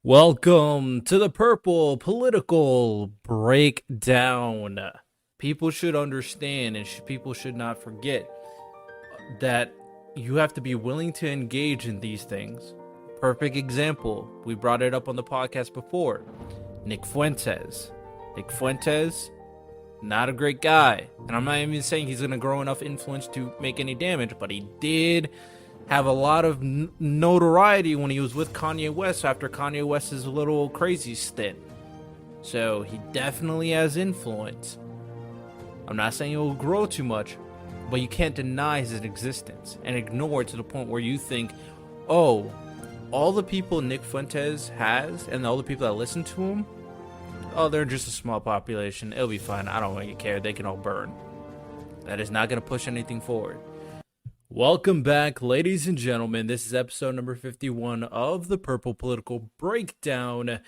Welcome to the Purple Political Breakdown. People should understand and people should not forget that you have to be willing to engage in these things. Perfect example, we brought it up on the podcast before. Nick Fuentes. Nick Fuentes, not a great guy. And I'm not even saying he's going to grow enough influence to make any damage, but he did have a lot of notoriety when he was with Kanye West after Kanye West's little crazy stint. So he definitely has influence. I'm not saying it will grow too much, but you can't deny his existence and ignore it to the point where you think, oh, all the people Nick Fuentes has and all the people that listen to him, oh, they're just a small population. It'll be fine. I don't really care. They can all burn. That is not going to push anything forward. Welcome back, ladies and gentlemen. This is episode number 51 of the Purple Political Breakdown.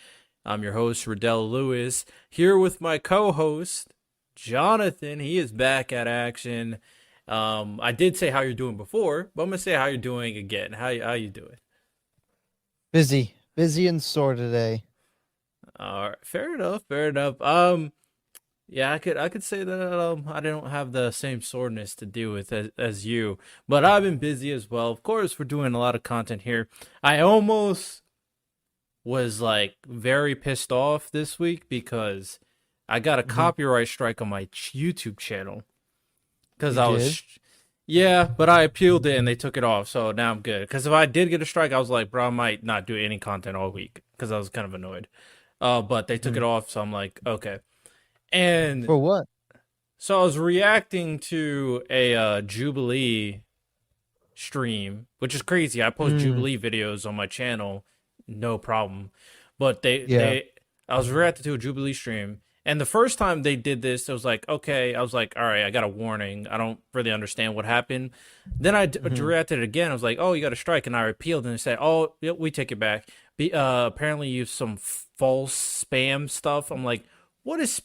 I'm your host, Riddell Lewis, here with my co-host, Jonathan. He is back at action. I did say how you're doing before, but I'm going to say how you're doing again. How you doing? Busy and sore today. All right, fair enough. Yeah, I could say that I don't have the same soreness to deal with as you, but I've been busy as well. Of course, we're doing a lot of content here. I almost was like very pissed off this week because I got a copyright strike on my YouTube channel because I was, yeah, but I appealed it and they took it off, so now I'm good. Because if I did get a strike, I was like, bro, I might not do any content all week because I was kind of annoyed. But they took it off, so I'm like, okay. And for what? So I was reacting to a Jubilee stream, which is crazy. I post Jubilee videos on my channel, no problem. But I was reacting to a Jubilee stream, and the first time they did this, it was like, okay, I was like, all right, I got a warning. I don't really understand what happened. Then I reacted again. I was like, oh, you got a strike, and I appealed, and they said, oh, yeah, we take it back. Apparently, you some false spam stuff. I'm like, what is?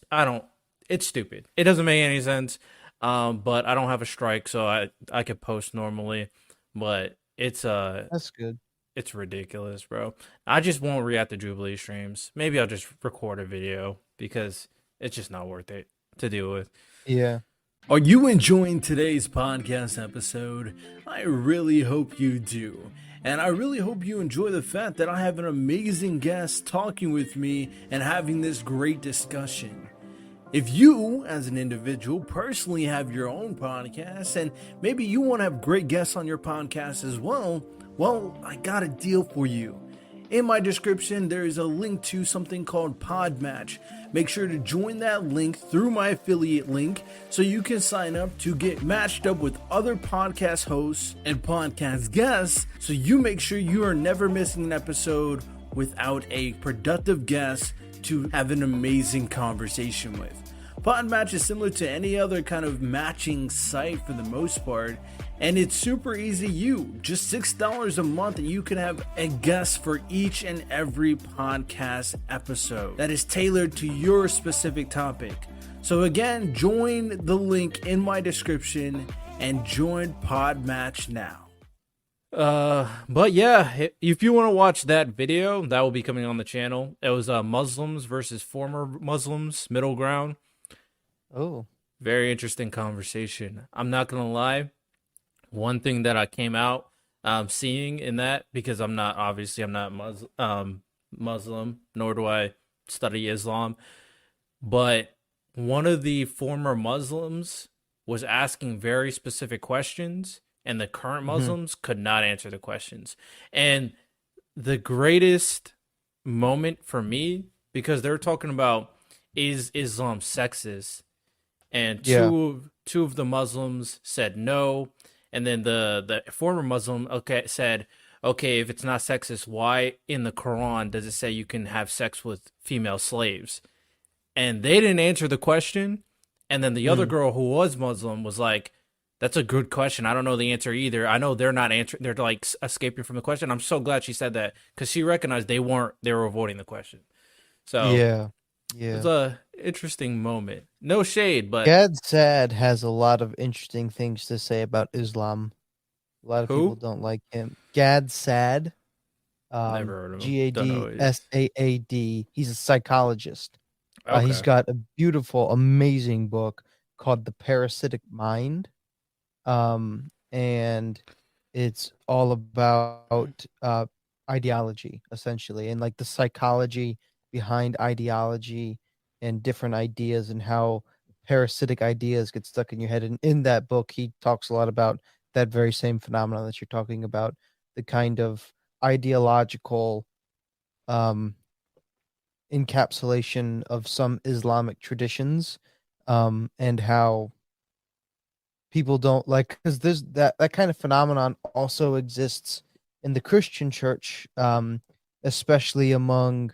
It's stupid. It doesn't make any sense. But I don't have a strike, so I could post normally. But That's good. It's ridiculous, bro. I just won't react to Jubilee streams. Maybe I'll just record a video because it's just not worth it to deal with. Yeah. Are you enjoying today's podcast episode? I really hope you do. And I really hope you enjoy the fact that I have an amazing guest talking with me and having this great discussion. If you, as an individual, personally have your own podcast and maybe you want to have great guests on your podcast as well, I got a deal for you. In my description, there is a link to something called Podmatch. Make sure to join that link through my affiliate link so you can sign up to get matched up with other podcast hosts and podcast guests so you make sure you are never missing an episode without a productive guest to have an amazing conversation with. Podmatch is similar to any other kind of matching site for the most part, and it's super easy to use. Just $6 a month and you can have a guest for each and every podcast episode that is tailored to your specific topic. So again, join the link in my description and join Podmatch now. But yeah, if you want to watch that video, that will be coming on the channel. It was Muslims versus former Muslims, middle ground. Oh, very interesting conversation. I'm not gonna lie. One thing that I came out seeing in that, because I'm not Muslim, nor do I study Islam, but one of the former Muslims was asking very specific questions, and the current Muslims could not answer the questions. And the greatest moment for me, because they're talking about, is Islam sexist? And two of the Muslims said no, and then the former Muslim said, okay, if it's not sexist, why in the Quran does it say you can have sex with female slaves? And they didn't answer the question. And then the other girl who was Muslim was like, that's a good question. I don't know the answer either. I know they're not answering. They're like escaping from the question. I'm so glad she said that because she recognized they were avoiding the question. So yeah. It's a interesting moment. No shade, but Gad Saad has a lot of interesting things to say about Islam. A lot of people don't like him. Gad Saad. Never heard of him. Don't know who he is. Gad Saad. He's a psychologist. He's Okay. got a beautiful, amazing book called The Parasitic Mind. And it's all about ideology, essentially, and like the psychology behind ideology and different ideas and how parasitic ideas get stuck in your head. And in that book, he talks a lot about that very same phenomenon that you're talking about, the kind of ideological um, encapsulation of some Islamic traditions, and how people don't like, because there's that kind of phenomenon also exists in the Christian church, especially among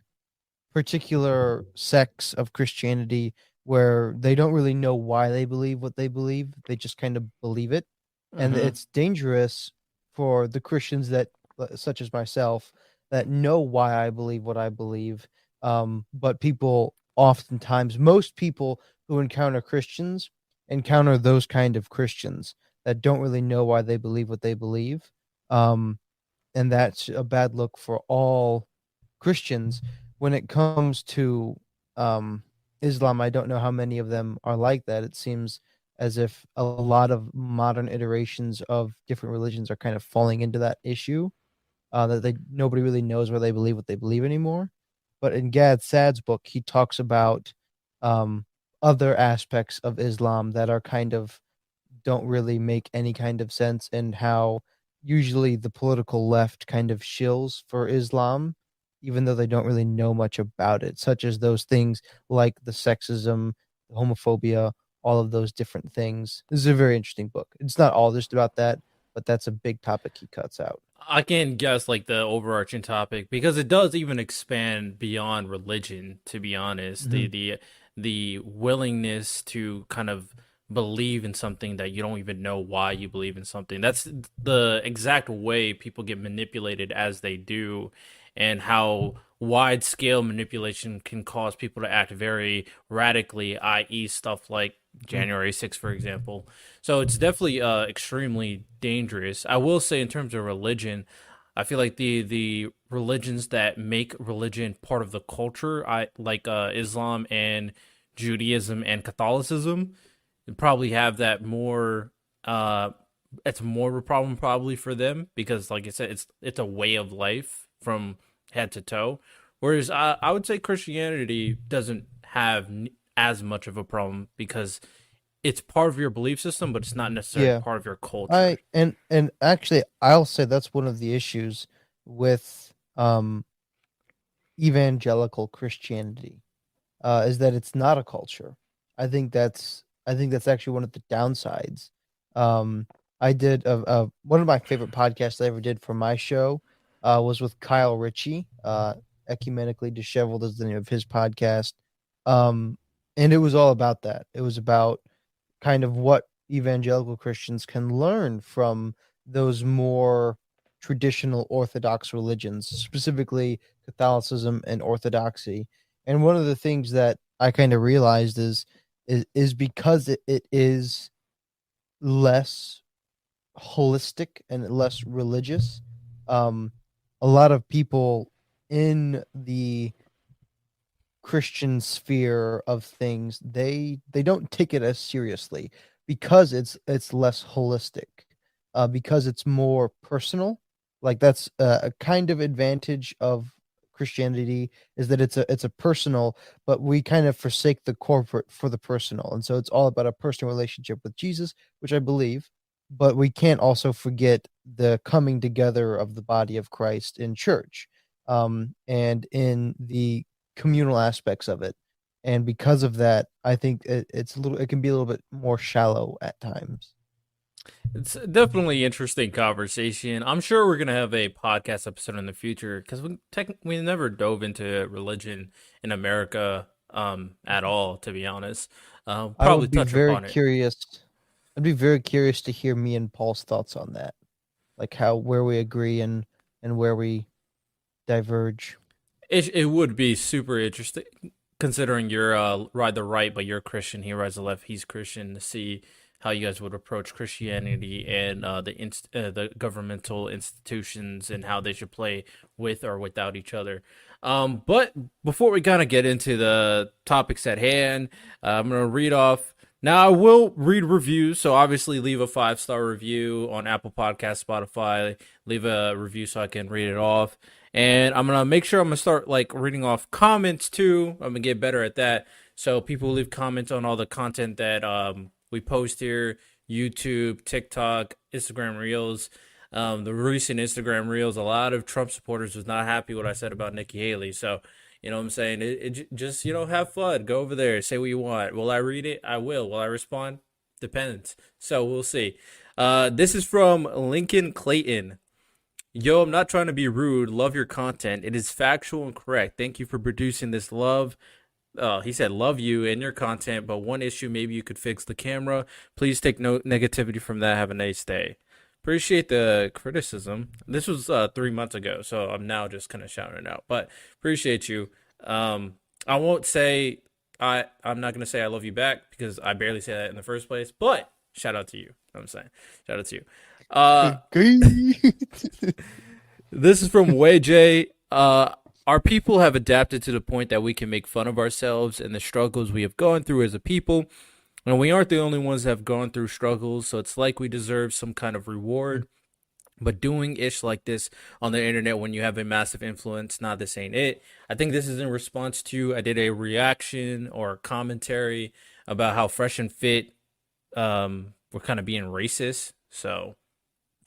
particular sects of Christianity where they don't really know why they believe what they believe. They just kind of believe it. And Mm-hmm. it's dangerous for the Christians that, such as myself, that know why I believe what I believe. But people oftentimes, most people who encounter Christians encounter those kind of Christians that don't really know why they believe what they believe. Um, and that's a bad look for all Christians. When it comes to um, Islam, I don't know how many of them are like that. It seems as if a lot of modern iterations of different religions are kind of falling into that issue, that they nobody really knows where they believe what they believe anymore. But in Gad Saad's book, he talks about um, other aspects of Islam that are kind of don't really make any kind of sense, and how usually the political left kind of shills for Islam, even though they don't really know much about it, such as those things like the sexism, the homophobia, all of those different things. This is a very interesting book. It's not all just about that, but that's a big topic he cuts out. I can't guess like the overarching topic because it does even expand beyond religion, to be honest. Hmm. The willingness to kind of believe in something that you don't even know why you believe in something. That's the exact way people get manipulated as they do, and how wide scale manipulation can cause people to act very radically, i.e., stuff like Hmm. January 6th, for example. So it's definitely extremely dangerous. I will say, in terms of religion, I feel like the religions that make religion part of the culture, I like Islam and Judaism and Catholicism, probably have that more. It's more of a problem probably for them because, like I said, it's a way of life from head to toe. Whereas I would say Christianity doesn't have as much of a problem because it's part of your belief system, but it's not necessarily Yeah. part of your I culture. and actually I'll say that's one of the issues with evangelical Christianity, is that it's not a culture. I think that's actually one of the downsides. Um, I did one of my favorite podcasts I ever did for my show was with Kyle Ritchie. Ecumenically Disheveled is the name of his podcast, um, and it was all about that. It was about kind of what evangelical Christians can learn from those more traditional Orthodox religions, specifically Catholicism and Orthodoxy. And one of the things that I kind of realized is because it is less holistic and less religious. Um, a lot of people in the Christian sphere of things, they don't take it as seriously because it's less holistic, because it's more personal. Like that's a kind of advantage of Christianity, is that it's a personal, but we kind of forsake the corporate for the personal, and so it's all about a personal relationship with Jesus, which I believe. But we can't also forget the coming together of the body of Christ in church, and in the communal aspects of it. And because of that, I think it can be a little bit more shallow at times. It's definitely interesting conversation. I'm sure we're gonna have a podcast episode in the future because we never dove into religion in America at all, to be honest. I Probably would be touch very upon it. curious. I'd be very curious to hear me and Paul's thoughts on that, like how where we agree and where we diverge. It would be super interesting considering you're ride the right, but you're Christian. He rides the left. He's Christian. To see how you guys would approach Christianity and the governmental institutions and how they should play with or without each other. But before we kind of get into the topics at hand, I'm gonna read off. Now I will read reviews, so obviously leave a 5-star review on Apple Podcast, Spotify. Leave a review so I can read it off. And I'm gonna make sure I'm gonna start like reading off comments too. I'm gonna get better at that. So people leave comments on all the content that we post here: YouTube, TikTok, Instagram Reels. The recent Instagram Reels, a lot of Trump supporters was not happy what I said about Nikki Haley. So you know what I'm saying? It just, have fun. Go over there. Say what you want. Will I read it? I will. Will I respond? Depends. So we'll see. This is from Lincoln Clayton. Yo, I'm not trying to be rude. Love your content. It is factual and correct. Thank you for producing this love. He said, love you and your content, but one issue, maybe you could fix the camera. Please take no negativity from that. Have a nice day. Appreciate the criticism. This was 3 months ago, so I'm now just kind of shouting it out. But appreciate you. I won't say I'm not gonna say I love you back because I barely say that in the first place. But shout out to you. You know what I'm saying, shout out to you. This is from Way J. Our people have adapted to the point that we can make fun of ourselves and the struggles we have gone through as a people. And we aren't the only ones that have gone through struggles, so it's like we deserve some kind of reward. But doing ish like this on the internet when you have a massive influence, nah, this ain't it. I think this is in response to, I did a reaction or commentary about how Fresh and Fit were kind of being racist. So,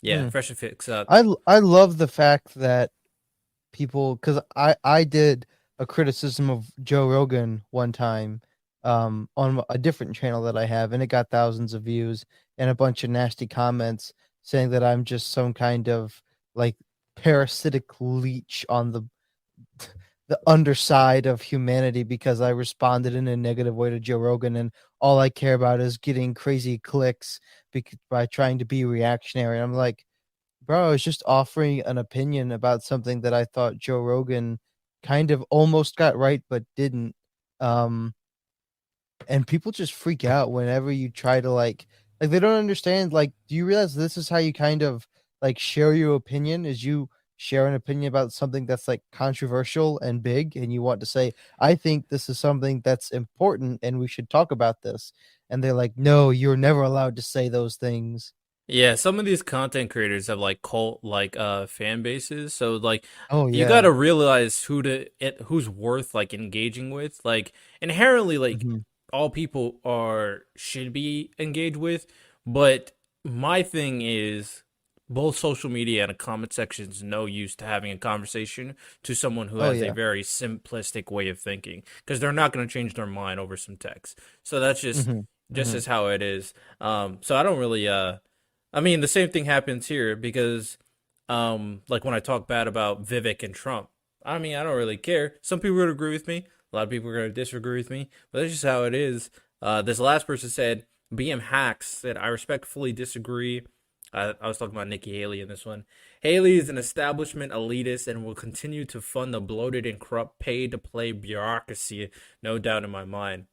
yeah, Fresh and Fit sucks. I love the fact that people, because I did a criticism of Joe Rogan one time on a different channel that I have, and it got thousands of views and a bunch of nasty comments saying that I'm just some kind of like parasitic leech on the underside of humanity because I responded in a negative way to Joe Rogan, and all I care about is getting crazy clicks by trying to be reactionary. And I'm like, bro, I was just offering an opinion about something that I thought Joe Rogan kind of almost got right but didn't. And people just freak out whenever you try to like they don't understand. Like, do you realize this is how you kind of like share your opinion? Is you share an opinion about something that's like controversial and big, and you want to say, I think this is something that's important and we should talk about this. And they're like, no, you're never allowed to say those things. Yeah, some of these content creators have like cult like fan bases. So like Oh you yeah. gotta realize who's worth like engaging with. Like inherently, like Mhm. all people should be engaged with. But my thing is both social media and a comment section is no use to having a conversation to someone who Oh has a yeah. very simplistic way of thinking because they're not gonna change their mind over some text. So that's just Mhm. just Mhm. as how it is. So I don't really I mean, the same thing happens here because, like when I talk bad about Vivek and Trump, I mean, I don't really care. Some people are going to agree with me. A lot of people are going to disagree with me, but that's just how it is. This last person said, BM Hacks said, I respectfully disagree. I was talking about Nikki Haley in this one. Haley is an establishment elitist and will continue to fund the bloated and corrupt pay-to-play bureaucracy, no doubt in my mind.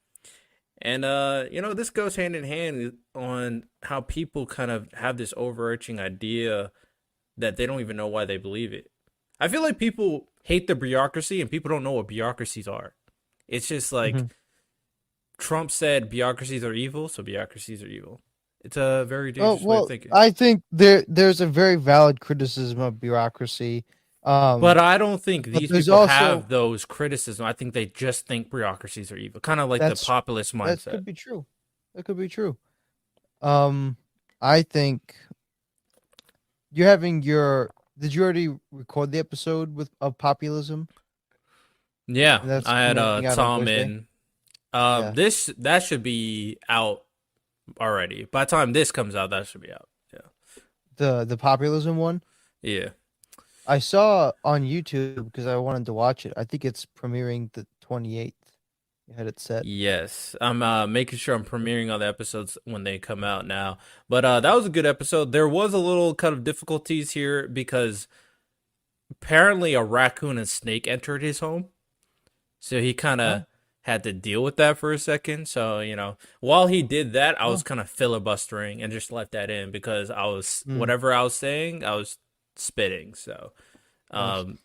And this goes hand in hand on how people kind of have this overarching idea that they don't even know why they believe it. I feel like people hate the bureaucracy and people don't know what bureaucracies are. It's just like Mhm. Trump said bureaucracies are evil, so bureaucracies are evil. It's a very Oh dangerous way of well, thinking. I think there's a very valid criticism of bureaucracy. But I don't think But these there's people also have those criticisms. I think they just think bureaucracies are evil. Kind of like the that's populist that mindset. could be true. That could be true. Um, I think you're having your. Did you already record the episode with of populism? Yeah, And that's I had coming out on Tom Thursday. in. Yeah, This that should be out already. By the time this comes out, that should be out. Yeah. the populism one. Yeah. I saw on YouTube because I wanted to watch it. I think it's premiering the 28th. You had it set. Yes. I'm making sure I'm premiering all the episodes when they come out now. But that was a good episode. There was a little kind of difficulties here because apparently a raccoon and snake entered his home. So he kind Huh? of had to deal with that for a second. So, while he did that, I was Oh, kind of filibustering and just let that in because mm, whatever I was saying, I was spitting. So, nice. um,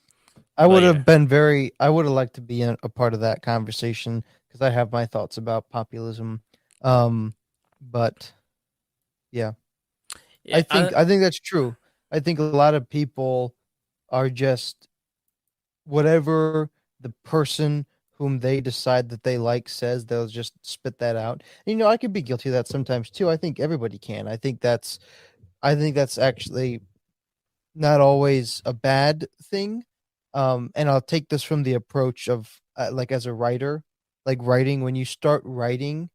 I but would yeah. have been very. I would have liked to be a part of that conversation because I have my thoughts about populism. Um, but yeah, Yeah, I think that's true. I think a lot of people are just whatever the person whom they decide that they like says, they'll just spit that out. And, I could be guilty of that sometimes too. I think everybody can. I think that's actually not always a bad thing. And I'll take this from the approach of like as a writer, like writing, when you start writing,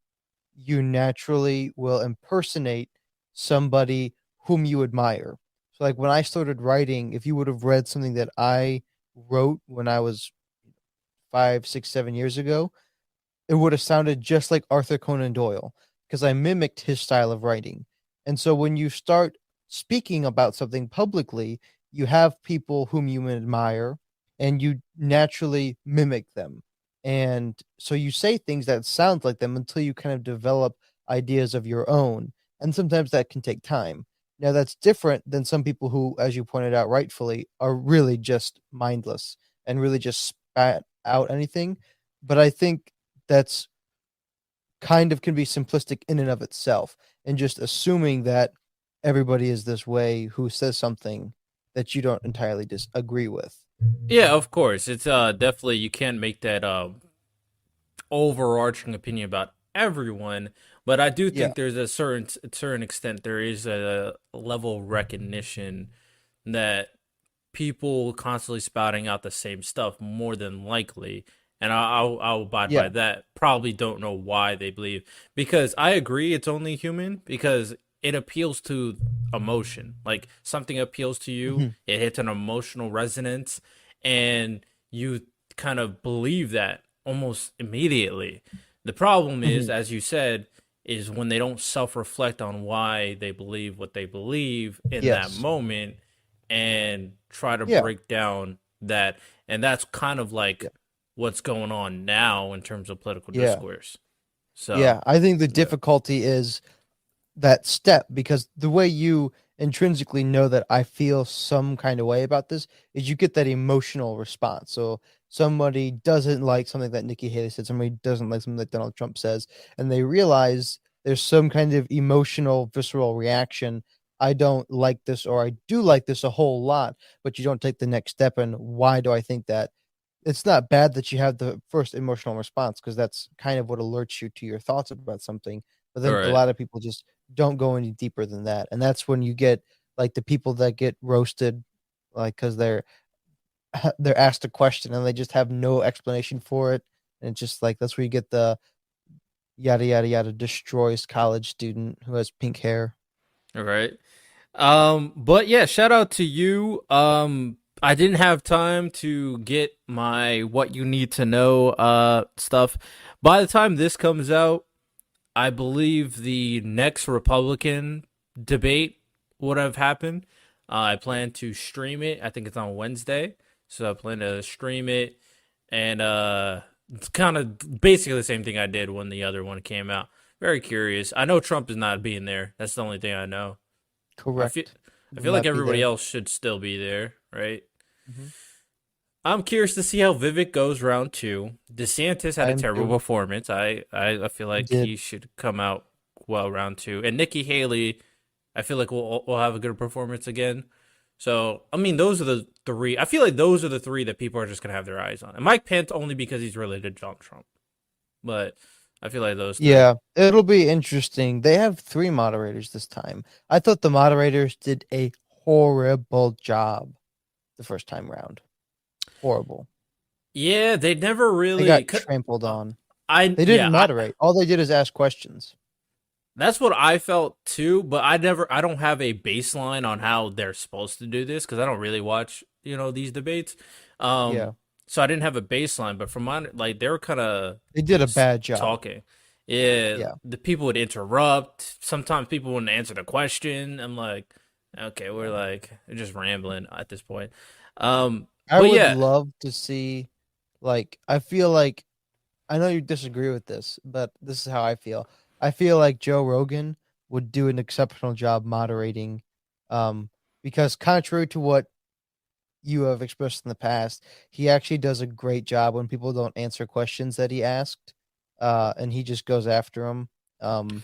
you naturally will impersonate somebody whom you admire. So, like when I started writing, if you would have read something that I wrote when I was 5, 6, 7 years ago, it would have sounded just like Arthur Conan Doyle because I mimicked his style of writing. And so when you start speaking about something publicly, you have people whom you admire and you naturally mimic them. And so you say things that sound like them until you kind of develop ideas of your own. And sometimes that can take time. Now, that's different than some people who, as you pointed out rightfully, are really just mindless and really just spat out anything. But I think that's kind of can be simplistic in and of itself, and just assuming that everybody is this way who says something that you don't entirely disagree with. Yeah, of course. It's definitely you can't make that overarching opinion about everyone, but I do Yeah. think there's a certain extent there is a level of recognition that people constantly spouting out the same stuff more than likely, and I'll abide by Yeah. that. Probably don't know why they believe, because I agree it's only human because it appeals to emotion. Like something appeals to you, Mhm. it hits an emotional resonance, and you kind of believe that almost immediately. The problem is, Mhm. as you said, is when they don't self-reflect on why they believe what they believe in that Yes. moment and try to Yeah. break down that. And that's kind of like Yeah. what's going on now in terms of political Yeah. discourse. So, Yeah. I think the yeah. difficulty is that step, because the way you intrinsically know that I feel some kind of way about this is you get that emotional response. So somebody doesn't like something that Nikki Haley said, somebody doesn't like something that Donald Trump says, and they realize there's some kind of emotional, visceral reaction. I don't like this, or I do like this a whole lot, but you don't take the next step. And why do I think that? It's not bad that you have the first emotional response because that's kind of what alerts you to your thoughts about something. But All then a right. lot of people just don't go any deeper than that. And that's when you get like the people that get roasted, like because they're asked a question and they just have no explanation for it. And it's just like that's where you get the yada yada yada destroys college student who has pink hair. All right. But yeah, shout out to you. I didn't have time to get my what you need to know stuff. By the time this comes out, I believe the next Republican debate would have happened. I plan to stream it. I think it's on Wednesday, so I plan to stream it, and it's kind of basically the same thing I did when the other one came out. Very curious. I know Trump is not being there. That's the only thing I know. I feel Correct. I Will feel like not be everybody there. else should still be there, right? Mhm. I'm curious to see how Vivek goes round two. DeSantis had I a am terrible too. performance. I feel He like did. he should come out well round two. And Nikki Haley, I feel like we'll have a good performance again. So I mean, those are the three. I feel like those are the three that people are just gonna have their eyes on. And Mike Pence only because he's related to Donald Trump. But I feel like those three. Yeah, it'll be interesting. They have three moderators this time. I thought the moderators did a horrible job the first time round. Horrible. Yeah, they never They really. got trampled Uh, on. I They yeah, didn't moderate. All they did is ask questions. That's what I felt too, but I don't have a baseline on how they're supposed to do this because I don't really watch, these debates. Yeah, So I didn't have a baseline, but from my like they were kind of they did a just bad job. talking. Yeah, Yeah, the people would interrupt. Sometimes people wouldn't answer the question. I'm like, okay, we're yeah. like just rambling at this point. I But would yeah, love to see, like, I feel like I know you disagree with this, but this is how I feel. I feel like Joe Rogan would do an exceptional job moderating, um, because contrary to what you have expressed in the past, he actually does a great job when people don't answer questions that he asked, and he just goes after them. Um,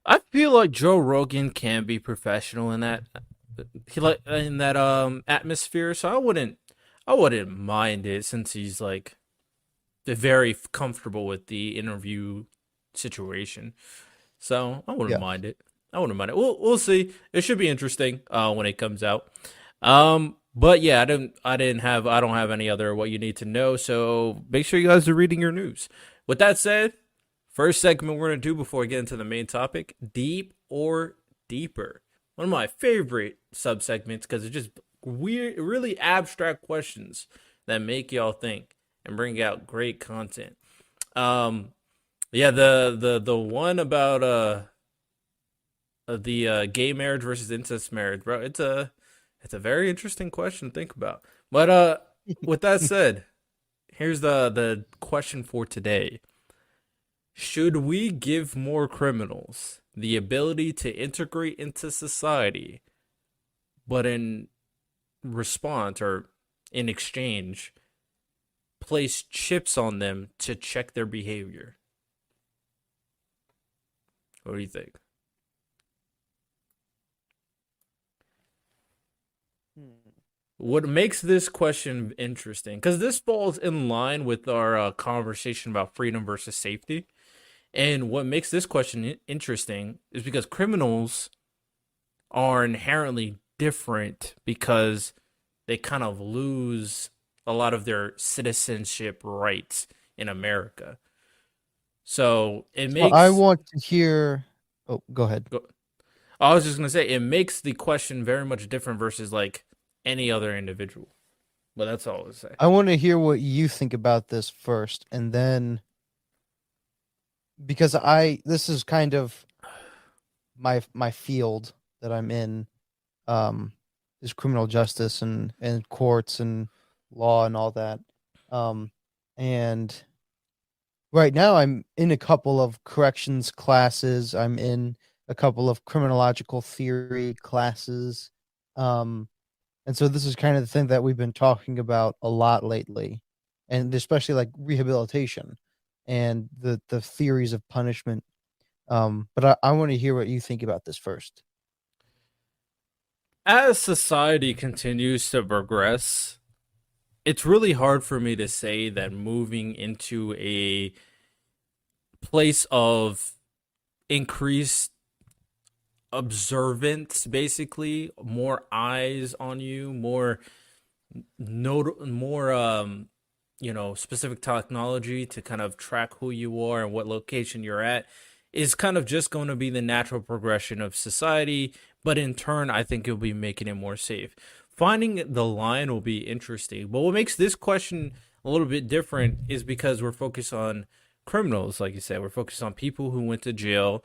I feel like Joe Rogan can be professional in that atmosphere, so I wouldn't mind it since he's like very comfortable with the interview situation. So I wouldn't yeah. mind it. I wouldn't mind it. We'll see. It should be interesting when it comes out. But yeah, I don't have any other what you need to know. So make sure you guys are reading your news. With that said, first segment we're gonna do before we get into the main topic: deep or deeper. One of my favorite subsegments because it's just weird, really abstract questions that make y'all think and bring out great content. Um, yeah, the one about the gay marriage versus incest marriage, bro. It's a very interesting question to think about. But with that said, here's the question for today. Should we give more criminals the ability to integrate into society, but in response or in exchange, place chips on them to check their behavior? What do you think? Hmm. What makes this question interesting, because this falls in line with our conversation about freedom versus safety, and what makes this question interesting is because criminals are inherently different because they kind of lose a lot of their citizenship rights in America. So it So I makes want to hear. Oh, go ahead. I was just gonna say it makes the question very much different versus like any other individual. But that's all I would say. I want to hear what you think about this first, and then because I this is kind of my field that I'm in, um, is criminal justice and courts and law and all that. Um, and right now I'm in a couple of corrections classes. I'm in a couple of criminological theory classes. Um, and so this is kind of the thing that we've been talking about a lot lately, and especially like rehabilitation and the theories of punishment. But I want to hear what you think about this first. As society continues to progress, it's really hard for me to say that moving into a place of increased observance, basically more eyes on you, more specific technology to kind of track who you are and what location you're at, is kind of just going to be the natural progression of society, but in turn I think it'll be making it more safe. Finding the line will be interesting, but what makes this question a little bit different is because we're focused on criminals. Like you said, we're focused on people who went to jail,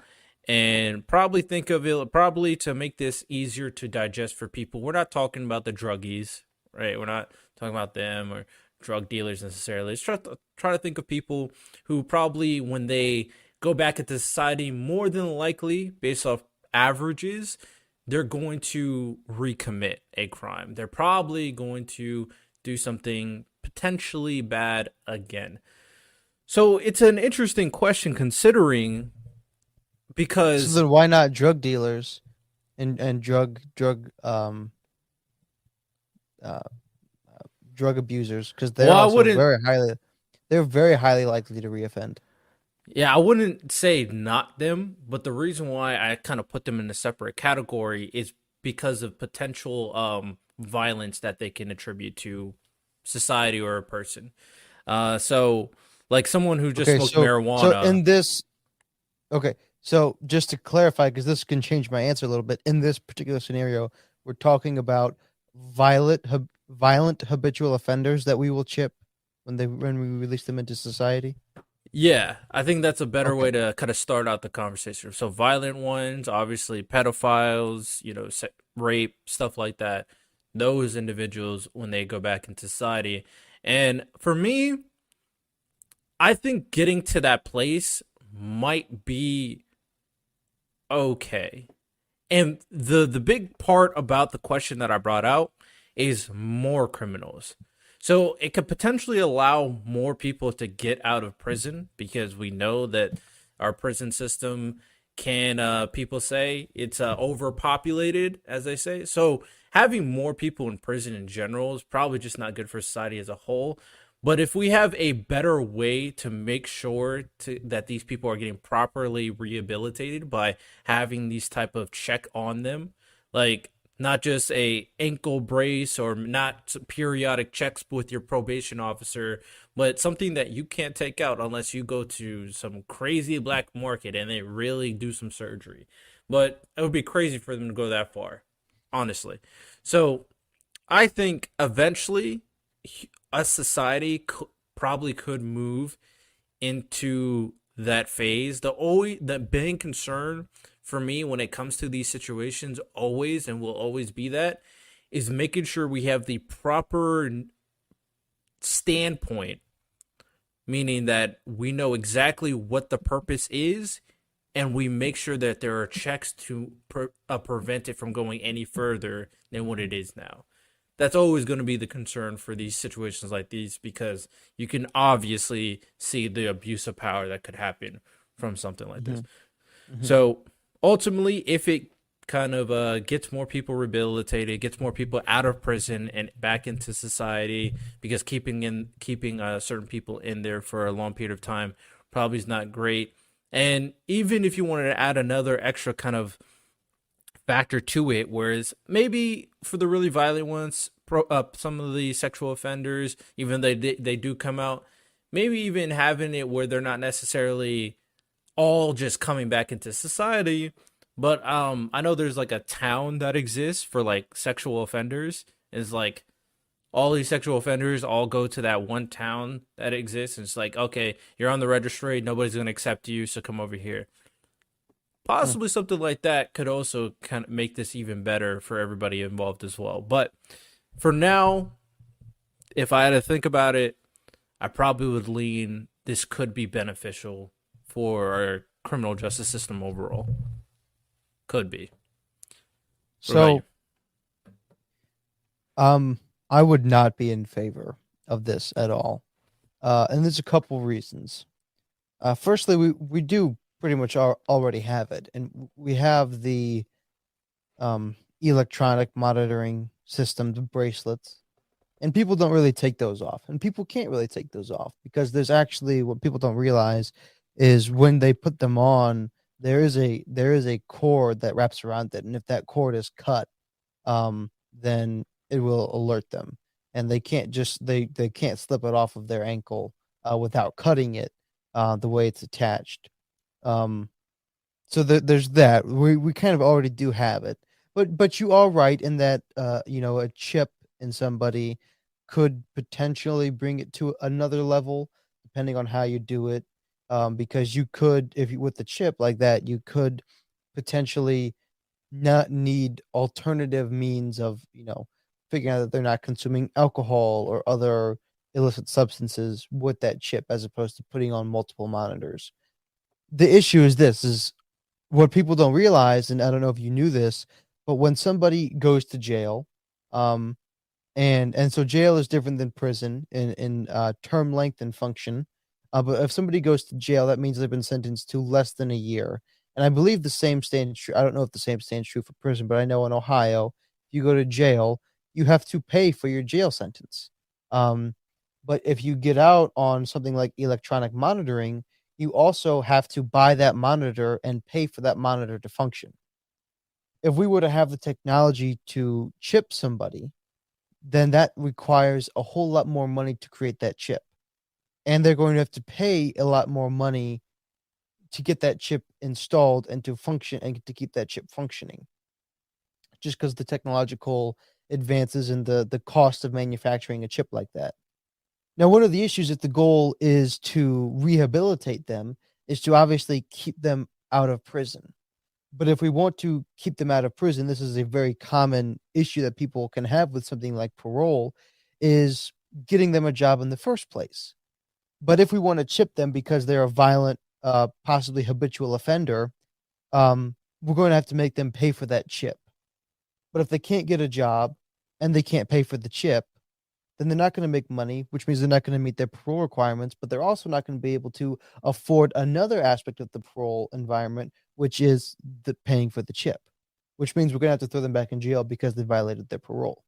and probably think of it, probably to make this easier to digest for people, we're not talking about the druggies, right? We're not talking about them or drug dealers necessarily. Let's try to think of people who probably, when they go back into society, more than likely, based off averages, they're going to recommit a crime. They're probably going to do something potentially bad again. So it's an interesting question considering, So because then why not drug dealers and uh, drug abusers? Because well, they're I also wouldn't. they're very highly likely to reoffend. Yeah, I wouldn't say not them, but the reason why I kind of put them in a separate category is because of potential violence that they can attribute to society or a person. So like someone who just Okay, smoked so marijuana. in this okay, so just to clarify, because this can change my answer a little bit. In this particular scenario, we're talking about violent habitual offenders that we will chip when we release them into society. Yeah, I think that's a better Okay. way to kind of start out the conversation. So violent ones, obviously pedophiles, rape, stuff like that. Those individuals when they go back into society. And for me, I think getting to that place might be okay. And the big part about the question that I brought out is more criminals. So it could potentially allow more people to get out of prison because we know that our prison system can people say it's overpopulated, as they say. So having more people in prison in general is probably just not good for society as a whole. But if we have a better way to make sure that these people are getting properly rehabilitated by having these type of check on them, like not just a ankle brace or not periodic checks with your probation officer, but something that you can't take out unless you go to some crazy black market and they really do some surgery. But it would be crazy for them to go that far, honestly. So I think eventually a society probably could move into that phase. The main concern for me when it comes to these situations always and will always be that is making sure we have the proper standpoint, meaning that we know exactly what the purpose is and we make sure that there are checks to prevent it from going any further than what it is now. That's always going to be the concern for these situations like these because you can obviously see the abuse of power that could happen from something like this. Mm-hmm. Mm-hmm. So ultimately, if it kind of gets more people rehabilitated, gets more people out of prison and back into society, because keeping certain people in there for a long period of time probably is not great. And even if you wanted to add another extra kind of factor to it, whereas maybe for the really violent ones, some of the sexual offenders, even they do come out, maybe even having it where they're not necessarily all just coming back into society. But I know there's like a town that exists for like sexual offenders. Is like all these sexual offenders all go to that one town that exists, and it's like, okay, you're on the registry, nobody's gonna accept you, so come over here. Hmm. Possibly something like that could also kind of make this even better for everybody involved as well. But for now, if I had to think about it, I probably would lean this could be beneficial for our criminal justice system overall. Could be. What about you? So, um, I would not be in favor of this at all. And there's a couple reasons. Firstly, we do pretty much already have it, and we have the electronic monitoring system, the bracelets, and people don't really take those off, and people can't really take those off because there's actually what people don't realize is when they put them on, there is a cord that wraps around it, and if that cord is cut, then it will alert them, and they can't slip it off of their ankle without cutting it the way it's attached. Um, so there's that. We kind of already do have it, but you are right in that a chip in somebody could potentially bring it to another level, depending on how you do it. Because you could, if you with the chip like that, you could potentially not need alternative means of figuring out that they're not consuming alcohol or other illicit substances with that chip, as opposed to putting on multiple monitors. The issue is this is what people don't realize, and I don't know if you knew this, but when somebody goes to jail, um, and so jail is different than prison in term length and function. But if somebody goes to jail, that means they've been sentenced to less than a year. And I believe the same stands true. I don't know if the same stands true for prison, but I know in Ohio, if you go to jail, you have to pay for your jail sentence. Um, but if you get out on something like electronic monitoring, you also have to buy that monitor and pay for that monitor to function. If we were to have the technology to chip somebody, then that requires a whole lot more money to create that chip. And they're going to have to pay a lot more money to get that chip installed and to function and to keep that chip functioning. Just because the technological advances and the cost of manufacturing a chip like that. Now, one of the issues if the goal is to rehabilitate them is to obviously keep them out of prison. But if we want to keep them out of prison, this is a very common issue that people can have with something like parole, is getting them a job in the first place. But if we want to chip them because they're a violent, possibly habitual offender, we're going to have to make them pay for that chip. But if they can't get a job and they can't pay for the chip, then they're not going to make money, which means they're not going to meet their parole requirements, but they're also not going to be able to afford another aspect of the parole environment, which is the paying for the chip, which means we're going to have to throw them back in jail because they violated their parole.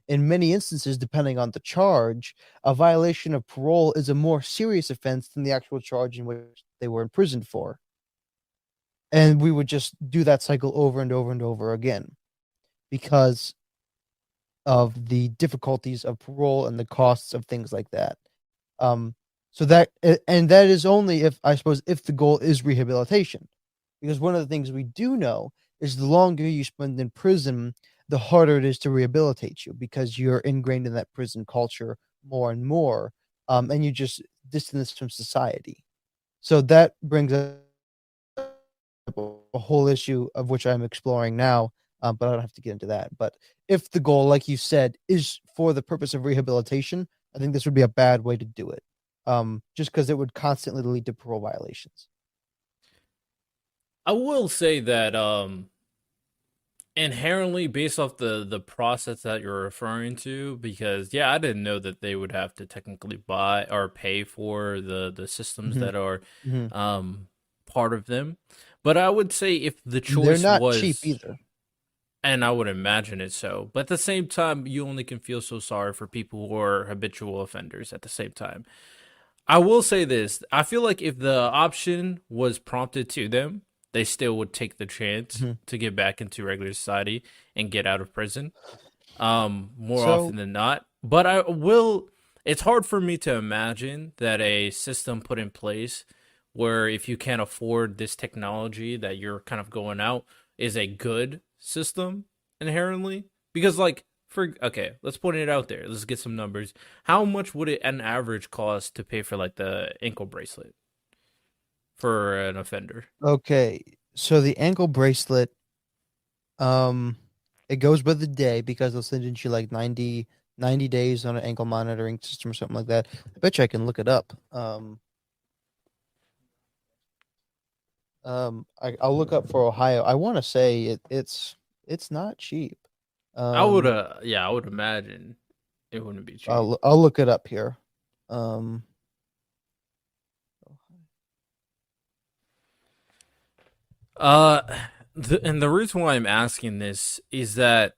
In many instances, depending on the charge, a violation of parole is a more serious offense than the actual charge in which they were imprisoned for. And we would just do that cycle over and over and over again because of the difficulties of parole and the costs of things like that. Um, so that and that is only if I suppose if the goal is rehabilitation, because one of the things we do know is the longer you spend in prison, the harder it is to rehabilitate you because you're ingrained in that prison culture more and more, and you just distance from society. So that brings up a whole issue of which I'm exploring now, but I don't have to get into that. But if the goal, like you said, is for the purpose of rehabilitation, I think this would be a bad way to do it, just because it would constantly lead to parole violations. I will say that inherently based off the process that you're referring to, because yeah, I didn't know that they would have to technically buy or pay for the systems Hmm. that are Hmm. um part of them. But I would say if the They're choice not cheap was, either. and I would imagine it so, but at the same time you only can feel so sorry for people who are habitual offenders at the same time. I will say this. I feel like if the option was prompted to them, they still would take the chance Hmm. to get back into regular society and get out of prison. More often So than not. But I will it's hard for me to imagine that a system put in place where if you can't afford this technology that you're kind of going out is a good system inherently. Because like for okay, let's put it out there. Let's get some numbers. How much would it an average cost to pay for like the ankle bracelet for an offender? okay, so the ankle bracelet, um, it goes by the day because they'll send you like 90 days on an ankle monitoring system or something like that. I bet you I can look it up. I'll look up for Ohio. I want to say it's not cheap. I would Um, yeah, I would imagine it wouldn't be cheap. I'll look it up here. Um, Uh, and the reason why I'm asking this is that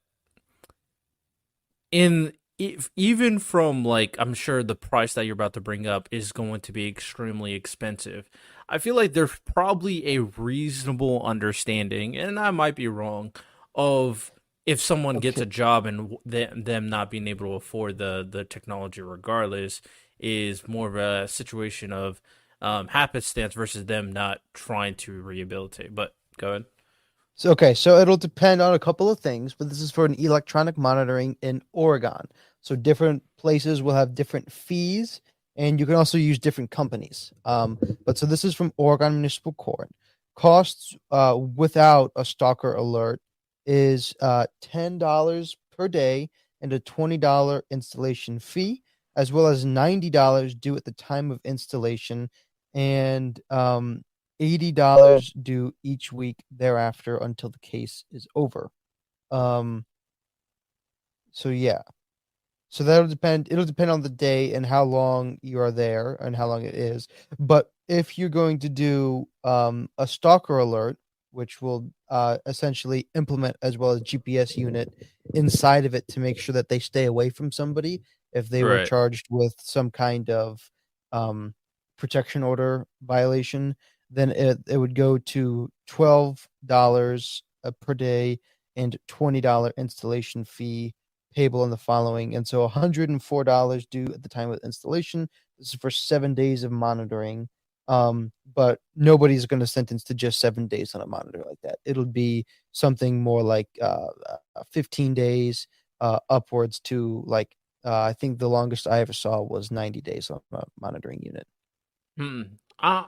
in if, even from like I'm sure the price that you're about to bring up is going to be extremely expensive. I feel like there's probably a reasonable understanding, and I might be wrong, of if someone gets okay, a job and them not being able to afford the technology regardless is more of a situation of happenstance versus them not trying to rehabilitate. But go ahead. so it'll depend on a couple of things, but this is for an electronic monitoring in Oregon. So different places will have different fees, and you can also use different companies. But so this is from Oregon Municipal Court. Costs without a stalker alert is $10 per day and a $20 installation fee, as well as $90 due at the time of installation, and $80 due each week thereafter until the case is over. Um, so yeah. So that'll depend. It'll depend on the day and how long you are there and how long it is. But if you're going to do a stalker alert, which will essentially implement as well as GPS unit inside of it to make sure that they stay away from somebody if they were Right. charged with some kind of um, protection order violation, then it would go to $12 per day and $20 installation fee payable in the following. And so $104 due at the time of installation. This is for 7 days of monitoring. But nobody's going to sentence to just 7 days on a monitor like that. It'll be something more like 15 days upwards to like, I think the longest I ever saw was 90 days on a monitoring unit. Hmm. Uh,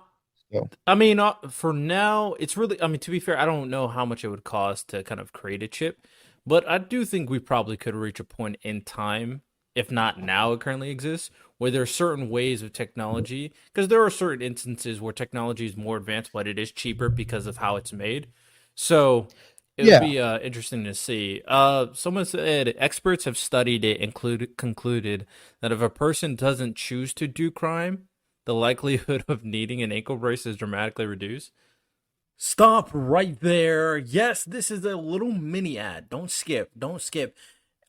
So, I mean, for now, it's really, I mean, to be fair, I don't know how much it would cost to kind of create a chip, but I do think we probably could reach a point in time if not now, it currently exists, where there are certain ways of technology, because there are certain instances where technology is more advanced, but it is cheaper because of how it's made. So it would Yeah. be interesting to see. Someone said experts have studied it and concluded that if a person doesn't choose to do crime, the likelihood of needing an ankle brace is dramatically reduced. Stop right there. Yes, this is a little mini ad. Don't skip. Don't skip.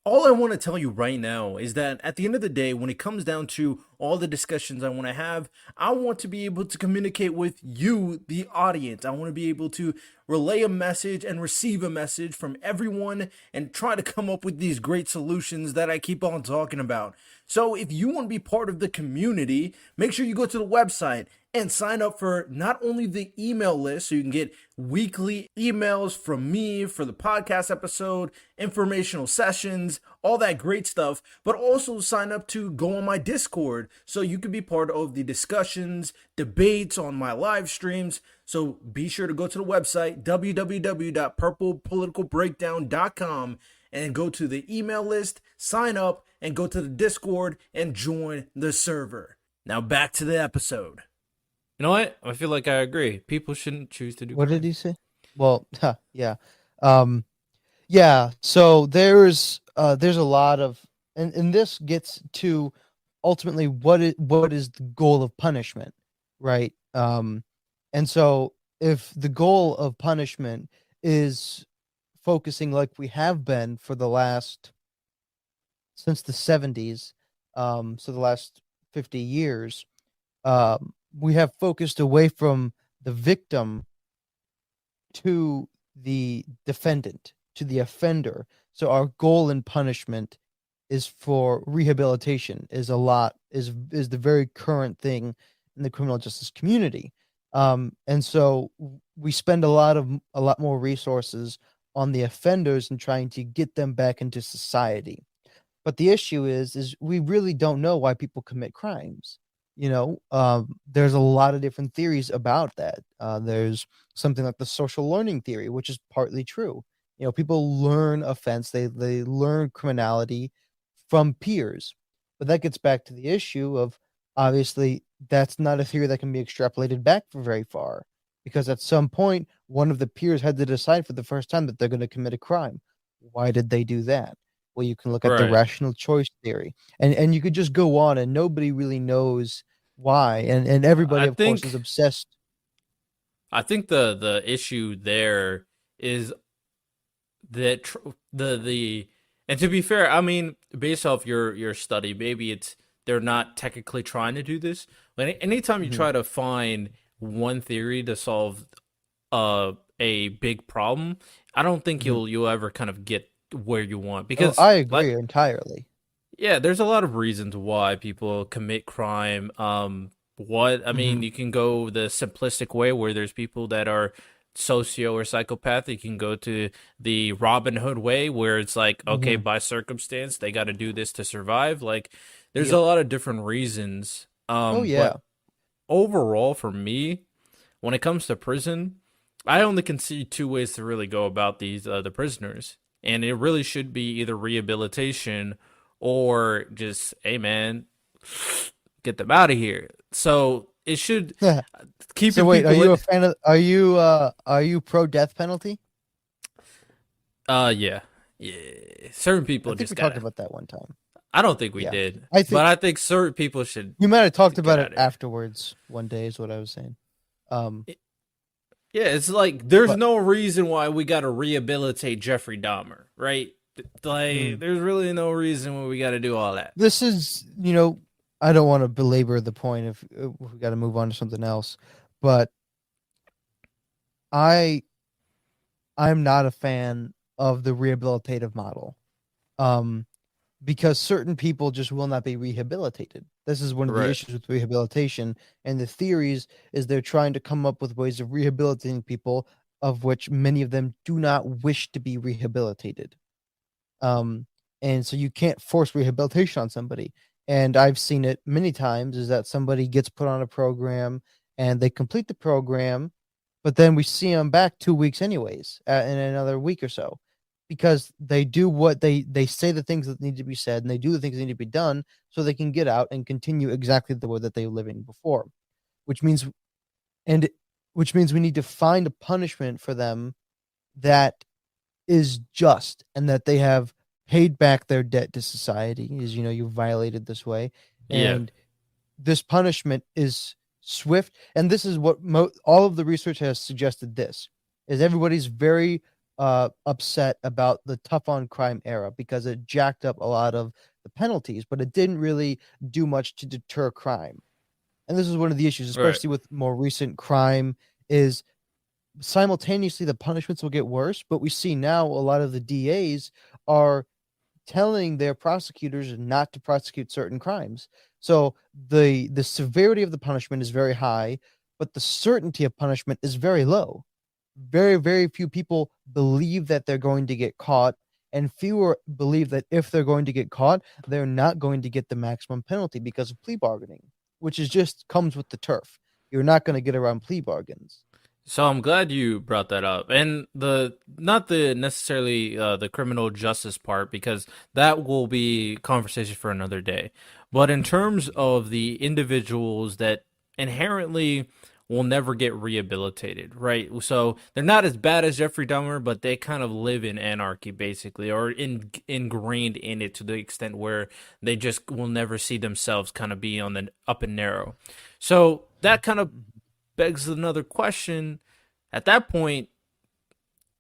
All I want to tell you right now is that at the end of the day, when it comes down to all the discussions I want to have, I want to be able to communicate with you, the audience. I want to be able to relay a message and receive a message from everyone and try to come up with these great solutions that I keep on talking about. So if you want to be part of the community, make sure you go to the website and sign up for not only the email list so you can get weekly emails from me for the podcast episode, informational sessions, all that great stuff, but also sign up to go on my Discord so you can be part of the discussions, debates on my live streams. So be sure to go to the website www.purplepoliticalbreakdown.com and go to the email list, sign up, and go to the Discord and join the server. Now back to the episode. You know what? I feel like I agree. People shouldn't choose to do What did crime. he say? Well, yeah. Um, yeah, so there's a lot of, and this gets to ultimately what is the goal of punishment, right? And so if the goal of punishment is focusing like we have been for the last since the 70s, so the last 50 years, we have focused away from the victim to the defendant, to the offender. So our goal in punishment is for rehabilitation, is the very current thing in the criminal justice community. And so we spend a lot more resources on the offenders and trying to get them back into society. But the issue is we really don't know why people commit crimes. There's a lot of different theories about that. There's something like the social learning theory, which is partly true. People learn offense, they learn criminality from peers. But that gets back to the issue of, obviously, that's not a theory that can be extrapolated back for very far, because at some point one of the peers had to decide for the first time that they're going to commit a crime. Why did they do that? Well, you can look at the Right. rational choice theory, and you could just go on, and nobody really knows why, and everybody, I of course, is think obsessed. I think the issue there is that the and to be fair, I mean, based off your study, maybe it's they're not technically trying to do this. But anytime you Mhm, try to find one theory to solve a big problem, I don't think mhm. you'll ever kind of get where you want Oh, because I like agree entirely. yeah, there's a lot of reasons why people commit crime. What I mean, Mhm, you can go the simplistic way where there's people that are socio or psychopathic. You can go to the Robin Hood way where it's like, okay, mhm. by circumstance, they got to do this to survive. Like, there's a Yep. lot of different reasons. Oh, yeah. But overall, for me, when it comes to prison, I only can see two ways to really go about these the prisoners, and it really should be either rehabilitation or just, hey man, get them out of here. So it should So keeping wait, are people you in. a fan of are you pro death penalty? Yeah, yeah. Certain I people think just we talked gotta. about that one time. I don't think we Yeah. did, I but think I think certain people should we might have talked get about out it of here. afterwards one day is what I was saying. Um, Yeah, it's like there's but no reason why we got to rehabilitate Jeffrey Dahmer, right? Like, mm, there's really no reason why we got to do all that. this is, I don't want to belabor the point if we got to move on to something else, but I I'm not a fan of the rehabilitative model. Um, because certain people just will not be rehabilitated. This is one of the Right. issues with rehabilitation, and the theories is they're trying to come up with ways of rehabilitating people, of which many of them do not wish to be rehabilitated. Um, and so you can't force rehabilitation on somebody. And I've seen it many times is that somebody gets put on a program and they complete the program, but then we see them back 2 weeks anyways, in another week or so. because they do what they say the things that need to be said, and they do the things that need to be done, so they can get out and continue exactly the way that they were living before. Which means and which means we need to find a punishment for them that is just, and that they have paid back their debt to society. Is, you violated this way, Yeah. and this punishment is swift. And this is what all of the research has suggested. This is everybody's very upset about the tough on crime era because it jacked up a lot of the penalties, but it didn't really do much to deter crime. And this is one of the issues, Right. especially with more recent crime, is simultaneously the punishments will get worse, but we see now a lot of the DAs are telling their prosecutors not to prosecute certain crimes. So the severity of the punishment is very high, but the certainty of punishment is very low. Very, very few people believe that they're going to get caught, and fewer believe that if they're going to get caught, they're not going to get the maximum penalty because of plea bargaining, which is just comes with the turf. You're not going to get around plea bargains. So I'm glad you brought that up, and the not the necessarily the criminal justice part, because that will be conversation for another day. But in terms of the individuals that inherently will never get rehabilitated, right? So they're not as bad as Jeffrey Dahmer, but they kind of live in anarchy basically, or ingrained in it to the extent where they just will never see themselves kind of be on the up and narrow. So that kind of begs another question. At that point,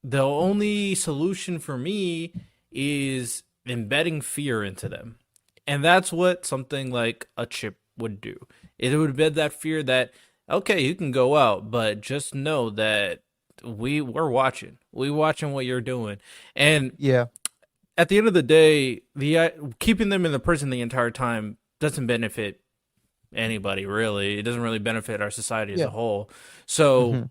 the only solution for me is embedding fear into them. And that's what something like a chip would do. It would embed that fear that, okay, you can go out, but just know that we're watching. We watching what you're doing. And Yeah. at the end of the day, the keeping them in the prison the entire time doesn't benefit anybody really. It doesn't really benefit our society as a Yeah. whole. So Mhm.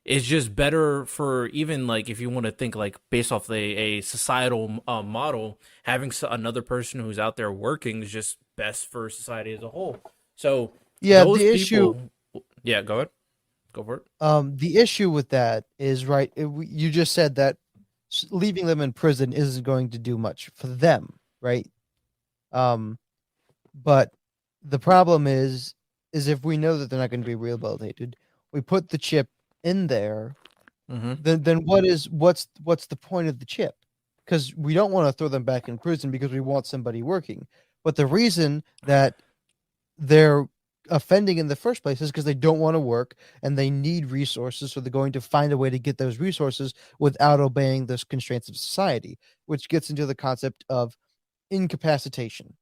it's just better for, even like if you want to think like based off a societal model, having another person who's out there working is just best for society as a whole. So Yeah, those the issue people, yeah, go ahead, go for it. the issue with that is, right, you just said that leaving them in prison isn't going to do much for them, right? Um but the problem is if we know that they're not going to be rehabilitated, we put the chip in there, Mm-hmm. then what's the point of the chip? Because we don't want to throw them back in prison because we want somebody working. But the reason that they're offending in the first place is because they don't want to work and they need resources, so they're going to find a way to get those resources without obeying those constraints of society, which gets into the concept of incapacitation.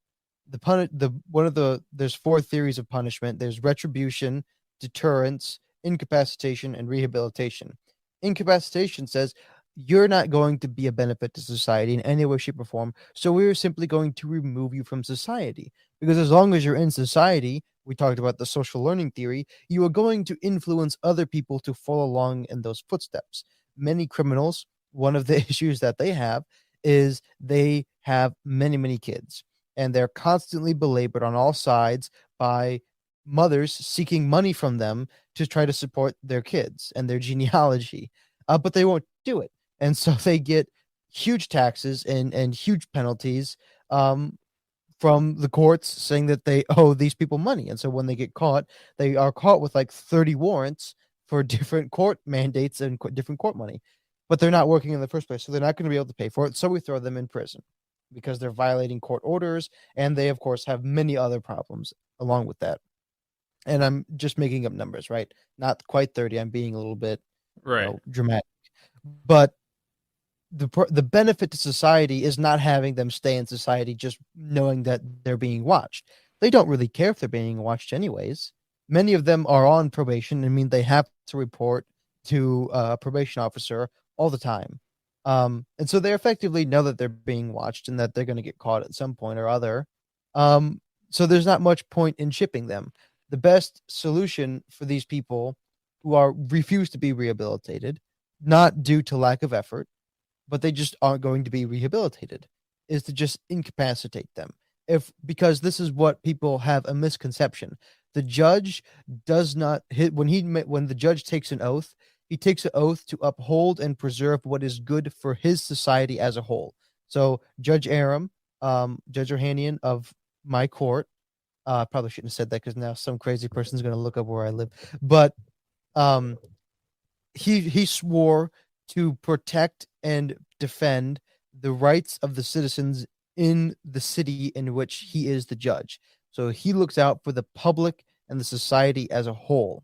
There's four theories of punishment. There's retribution, deterrence, incapacitation, and rehabilitation. Incapacitation says you're not going to be a benefit to society in any way, shape, or form, so we're simply going to remove you from society. Because as long as you're in society, we talked about the social learning theory, you are going to influence other people to follow along in those footsteps. Many criminals, one of the issues that they have is they have many, many kids, and they're constantly belabored on all sides by mothers seeking money from them to try to support their kids and their genealogy. But they won't do it. And so they get huge taxes and huge penalties from the courts saying that they owe these people money. And so when they get caught, they are caught with like 30 warrants for different court mandates and different court money. But they're not working in the first place, so they're not going to be able to pay for it. So we throw them in prison because they're violating court orders, and they of course have many other problems along with that. And I'm just making up numbers, right? Not quite 30. I'm being a little bit, Right. dramatic. But the benefit to society is not having them stay in society just knowing that they're being watched. They don't really care if they're being watched anyways. Many of them are on probation. I mean, they have to report to a probation officer all the time. And so they effectively know that they're being watched and that they're going to get caught at some point or other. So there's not much point in shipping them. The best solution for these people who are refuse to be rehabilitated, not due to lack of effort, but they just aren't going to be rehabilitated, is to just incapacitate them. If Because this is what people have a misconception. The judge does not hit when the judge takes an oath, he takes an oath to uphold and preserve what is good for his society as a whole. So Judge Aram, Judge Ohanian of my court, probably shouldn't have said that because now some crazy person's going to look up where I live. But um, he swore to protect and defend the rights of the citizens in the city in which he is the judge. So he looks out for the public and the society as a whole.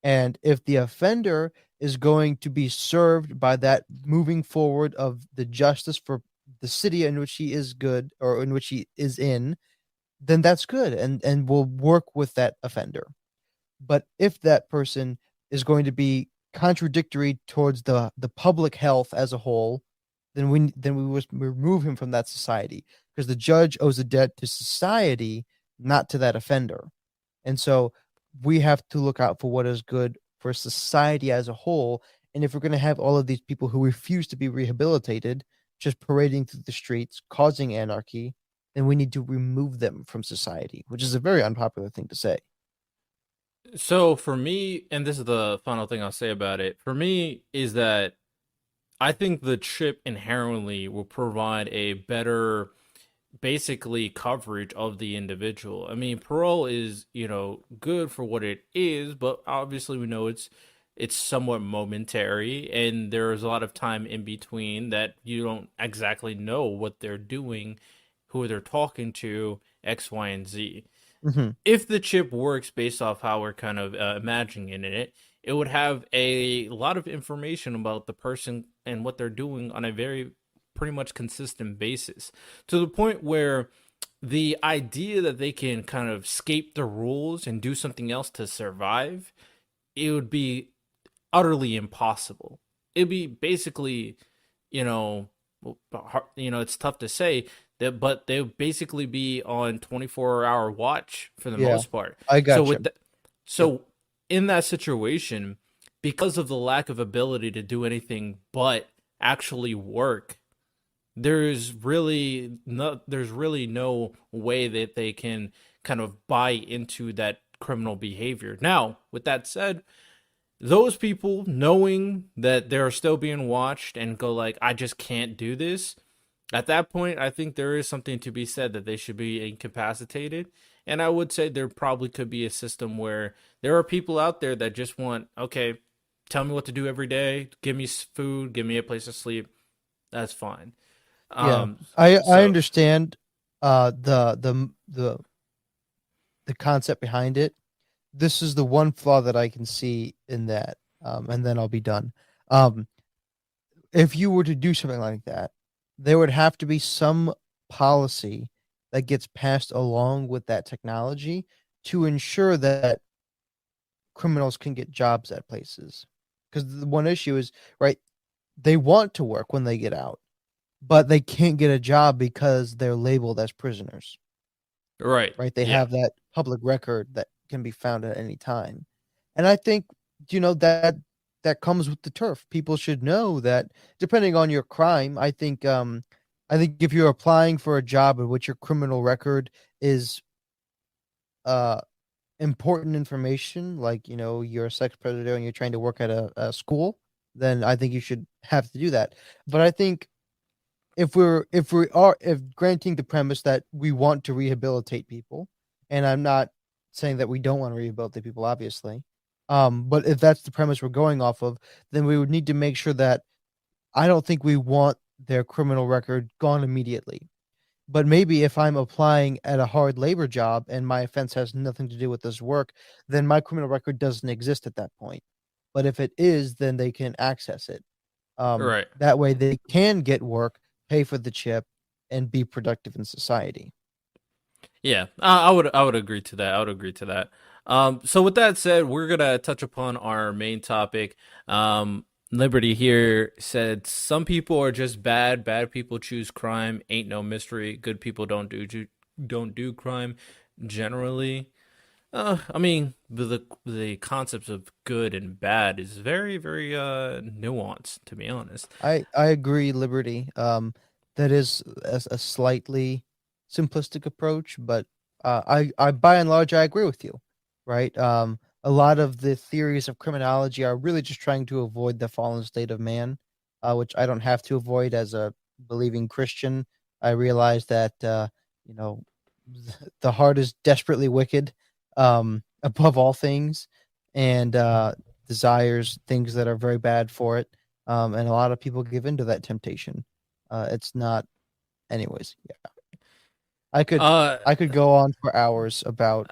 And if the offender is going to be served by that moving forward of the justice for the city in which he is good or in which he is in, then that's good and we'll work with that offender. But if that person is going to be contradictory towards the public health as a whole, then we must remove him from that society because the judge owes a debt to society, not to that offender. And so we have to look out for what is good for society as a whole. And if we're going to have all of these people who refuse to be rehabilitated just parading through the streets, causing anarchy, then we need to remove them from society, which is a very unpopular thing to say. So for me, and this is the final thing I'll say about it, for me is that I think the chip inherently will provide a better basically coverage of the individual. I mean, parole is, good for what it is, but obviously we know it's somewhat momentary and there's a lot of time in between that you don't exactly know what they're doing, who they're talking to, X, Y, and Z. Mm-hmm. If the chip works based off how we're kind of imagining it, it would have a lot of information about the person and what they're doing on a very pretty much consistent basis to the point where the idea that they can kind of escape the rules and do something else to survive, it would be utterly impossible. It'd be basically, you know, it's tough to say that, but they'll basically be on 24-hour watch for the Yeah, most part. I So got with you. the, Yep. so in that situation, because of the lack of ability to do anything but actually work, there's really no way that they can kind of buy into that criminal behavior. Now, with that said, those people knowing that they're still being watched and go like, I just can't do this, at that point I think there is something to be said that they should be incapacitated. And I would say there probably could be a system where there are people out there that just want, okay, tell me what to do every day, give me food, give me a place to sleep, that's fine. Yeah, um I so understand the concept behind it. This is the one flaw that I can see in that, and then I'll be done. Um, if you were to do something like that, there would have to be some policy that gets passed along with that technology to ensure that criminals can get jobs at places. Because the one issue is, right, they want to work when they get out, but they can't get a job because they're labeled as prisoners, right, right? They yeah, have that public record that can be found at any time. And I think, that comes with the turf. People should know that depending on your crime, I think if you're applying for a job in which your criminal record is uh important information, like you're a sex predator and you're trying to work at a school, then I think you should have to do that. But I think if granting the premise that we want to rehabilitate people, and I'm not saying that we don't want to rehabilitate people, obviously, but if that's the premise we're going off of, then we would need to make sure that I don't think we want their criminal record gone immediately. But maybe if I'm applying at a hard labor job and my offense has nothing to do with this work, then my criminal record doesn't exist at that point. But if it is, then they can access it. right. That way they can get work, pay for the chip, and be productive in society. Yeah, I would agree to that. I would agree to that. So with that said, we're gonna touch upon our main topic. Liberty here said some people are just bad. Bad people choose crime. Ain't no mystery. Good people don't do crime. Generally, I mean the concepts of good and bad is very very nuanced, to be honest. I agree, Liberty. That is a slightly simplistic approach, but I by and large I agree with you, right? a lot of the theories of criminology are really just trying to avoid the fallen state of man, which I don't have to avoid as a believing Christian. I realize that you know the heart is desperately wicked, above all things, and desires things that are very bad for it. And a lot of people give into that temptation. It's not, anyways. Yeah, I could Uh, I could go on for hours about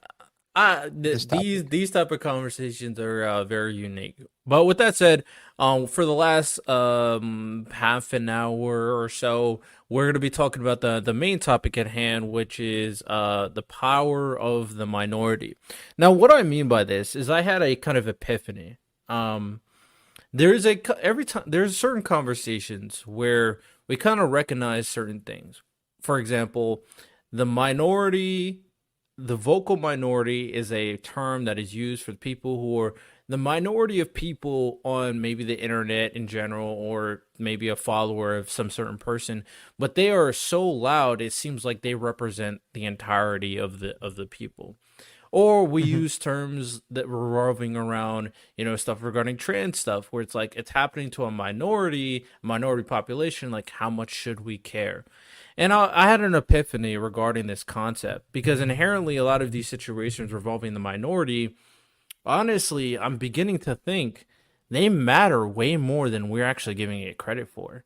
this topic. these type of conversations are very unique. But with that said, for the last half an hour or so, we're going to be talking about the main topic at hand, which is the power of the minority. Now, what I mean by this is I had a kind of epiphany. Um, there's a every time there's certain conversations where we kind of recognize certain things. For example, the minority, the vocal minority is a term that is used for the people who are the minority of people on maybe the internet in general, or maybe a follower of some certain person, but they are so loud it seems like they represent the entirety of the people. Or we Mhm. use terms that revolving around, stuff regarding trans stuff, where it's like it's happening to a minority population. Like, how much should we care? And I had an epiphany regarding this concept because inherently, a lot of these situations revolving the minority, honestly, I'm beginning to think they matter way more than we're actually giving it credit for.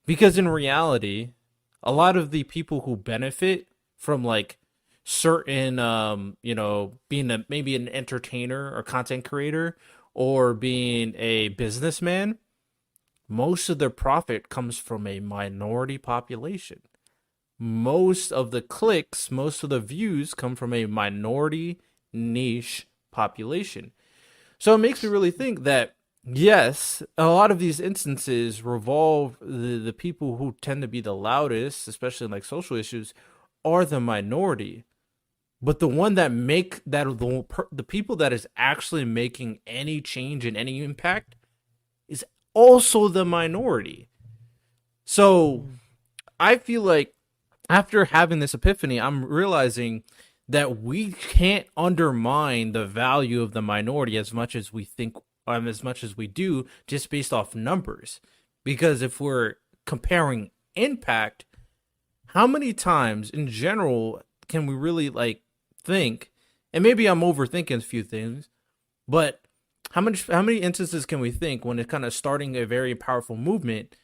Because in reality, a lot of the people who benefit from like certain being maybe an entertainer or content creator or being a businessman, most of their profit comes from a minority population. Most of the clicks, most of the views come from a minority niche population. So it makes me really think that yes, a lot of these instances revolve the people who tend to be the loudest, especially in like social issues, are the minority. But the one that make that the people that is actually making any change and any impact is also the minority. So Mhm. I feel like after having this epiphany, I'm realizing that we can't undermine the value of the minority as much as we think, as much as we do, just based off numbers. Because if we're comparing impact, how many times in general can we really like think? And maybe I'm overthinking a few things, but how many instances can we think when it's kind of starting a very powerful movement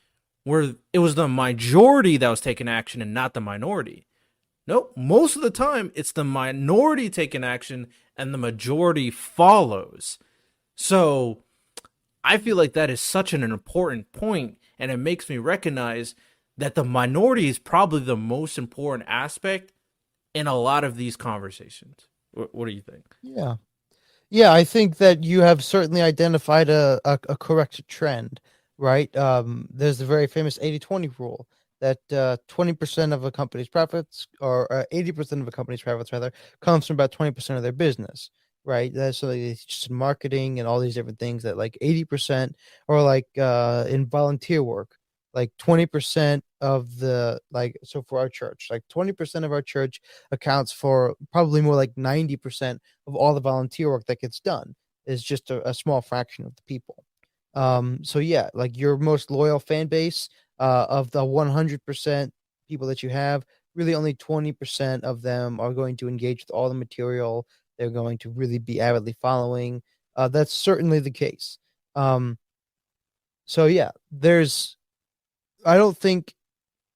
where it was the majority that was taking action and not the minority? Nope. Most of the time, it's the minority taking action and the majority follows. So I feel like that is such an important point, and it makes me recognize that the minority is probably the most important aspect in a lot of these conversations. What do you think? Yeah. Yeah, I think that you have certainly identified a correct trend, right? There's the very famous 80/20 rule that 20% of a company's profits, or 80% of a company's profits, rather, comes from about 20% of their business, right? That's so it's just marketing and all these different things that like 80%, or like in volunteer work, like 20% of the, like, so for our church, like 20% of our church accounts for probably more like 90% of all the volunteer work that gets done. Is just a small fraction of the people. So yeah, like your most loyal fan base, of the 100% people that you have, really only 20% of them are going to engage with all the material. They're going to really be avidly following. That's certainly the case. Um, so yeah, I don't think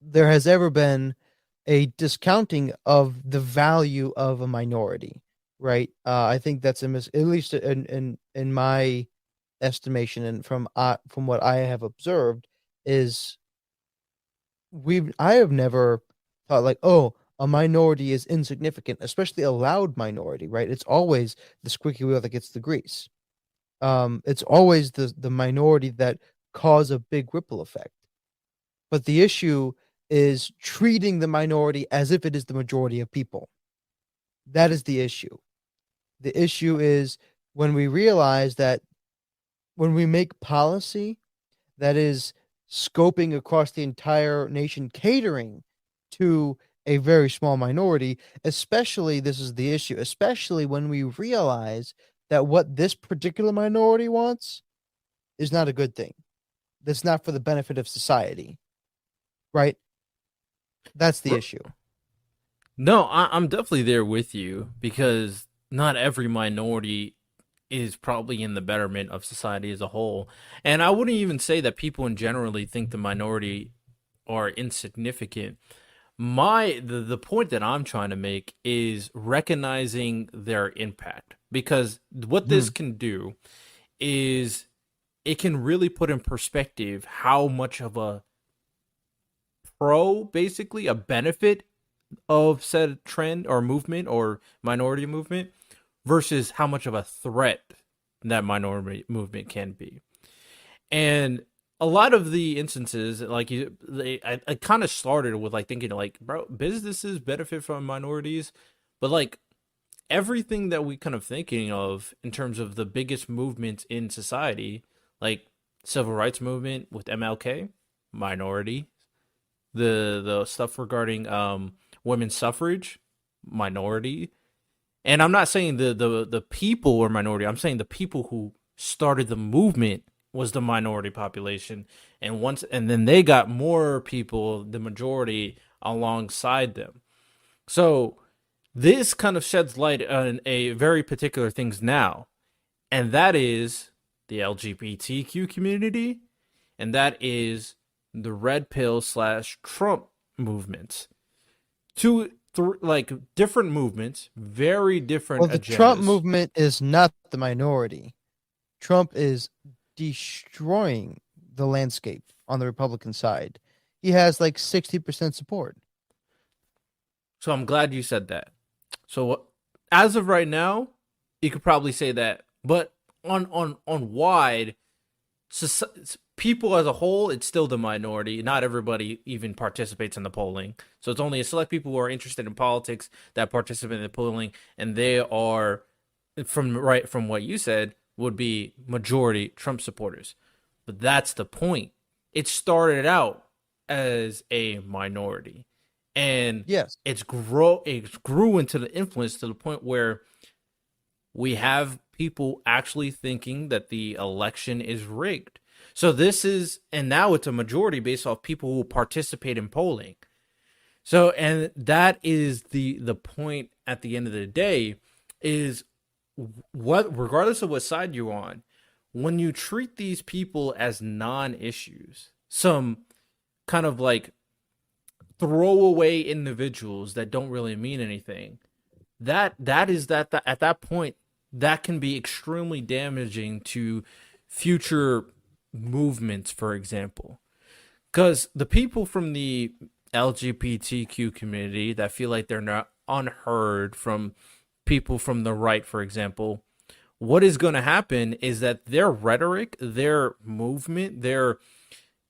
there has ever been a discounting of the value of a minority, right? I think that's at least in my estimation, and from what I have observed, is I have never thought like, oh, a minority is insignificant, especially a loud minority, right? It's always the squeaky wheel that gets the grease. It's always the minority that cause a big ripple effect. But the issue is treating the minority as if it is the majority of people. That is the issue. The issue is when we realize that when we make policy that is scoping across the entire nation, catering to a very small minority, especially this is the issue, especially when we realize that what this particular minority wants is not a good thing. That's not for the benefit of society, right? That's the R- issue. No, I'm definitely there with you because not every minority is probably in the betterment of society as a whole. And I wouldn't even say that people in generally think the minority are insignificant. The point that I'm trying to make is recognizing their impact, because what this Mhm. can do is it can really put in perspective how much of a basically a benefit of said trend or movement or minority movement versus how much of a threat that minority movement can be. And a lot of the instances, like I kind of started with like thinking like, bro, businesses benefit from minorities, but like everything that we kind of thinking of in terms of the biggest movements in society, like civil rights movement with MLK, minority, the stuff regarding women's suffrage, minority. And I'm not saying the people were minority. I'm saying the people who started the movement was the minority population, and then they got more people, the majority, alongside them. So this kind of sheds light on a very particular things now, and that is the LGBTQ community, and that is the red pill slash Trump movement. Like different movements, very different Well, the Trump agendas. movement is not the minority. Trump is destroying the landscape on the Republican side. He has like 60% support. So I'm glad you said that. So as of right now, you could probably say that, but on wide, people as a whole, it's still the minority. Not everybody even participates in the polling. So it's only a select people who are interested in politics that participate in the polling, and they are from what you said would be majority Trump supporters. But that's the point. It started out as a minority, and Yes. it grew into the influence to the point where we have people actually thinking that the election is rigged. So and now it's a majority based off people who participate in polling. So, and that is the point at the end of the day is regardless of what side you're on, when you treat these people as non-issues, some kind of like throwaway individuals that don't really mean anything, that at that point that can be extremely damaging to future movements, for example, because the people from the LGBTQ community that feel like they're not unheard from people from the right, for example, what is going to happen is that their rhetoric, their movement, their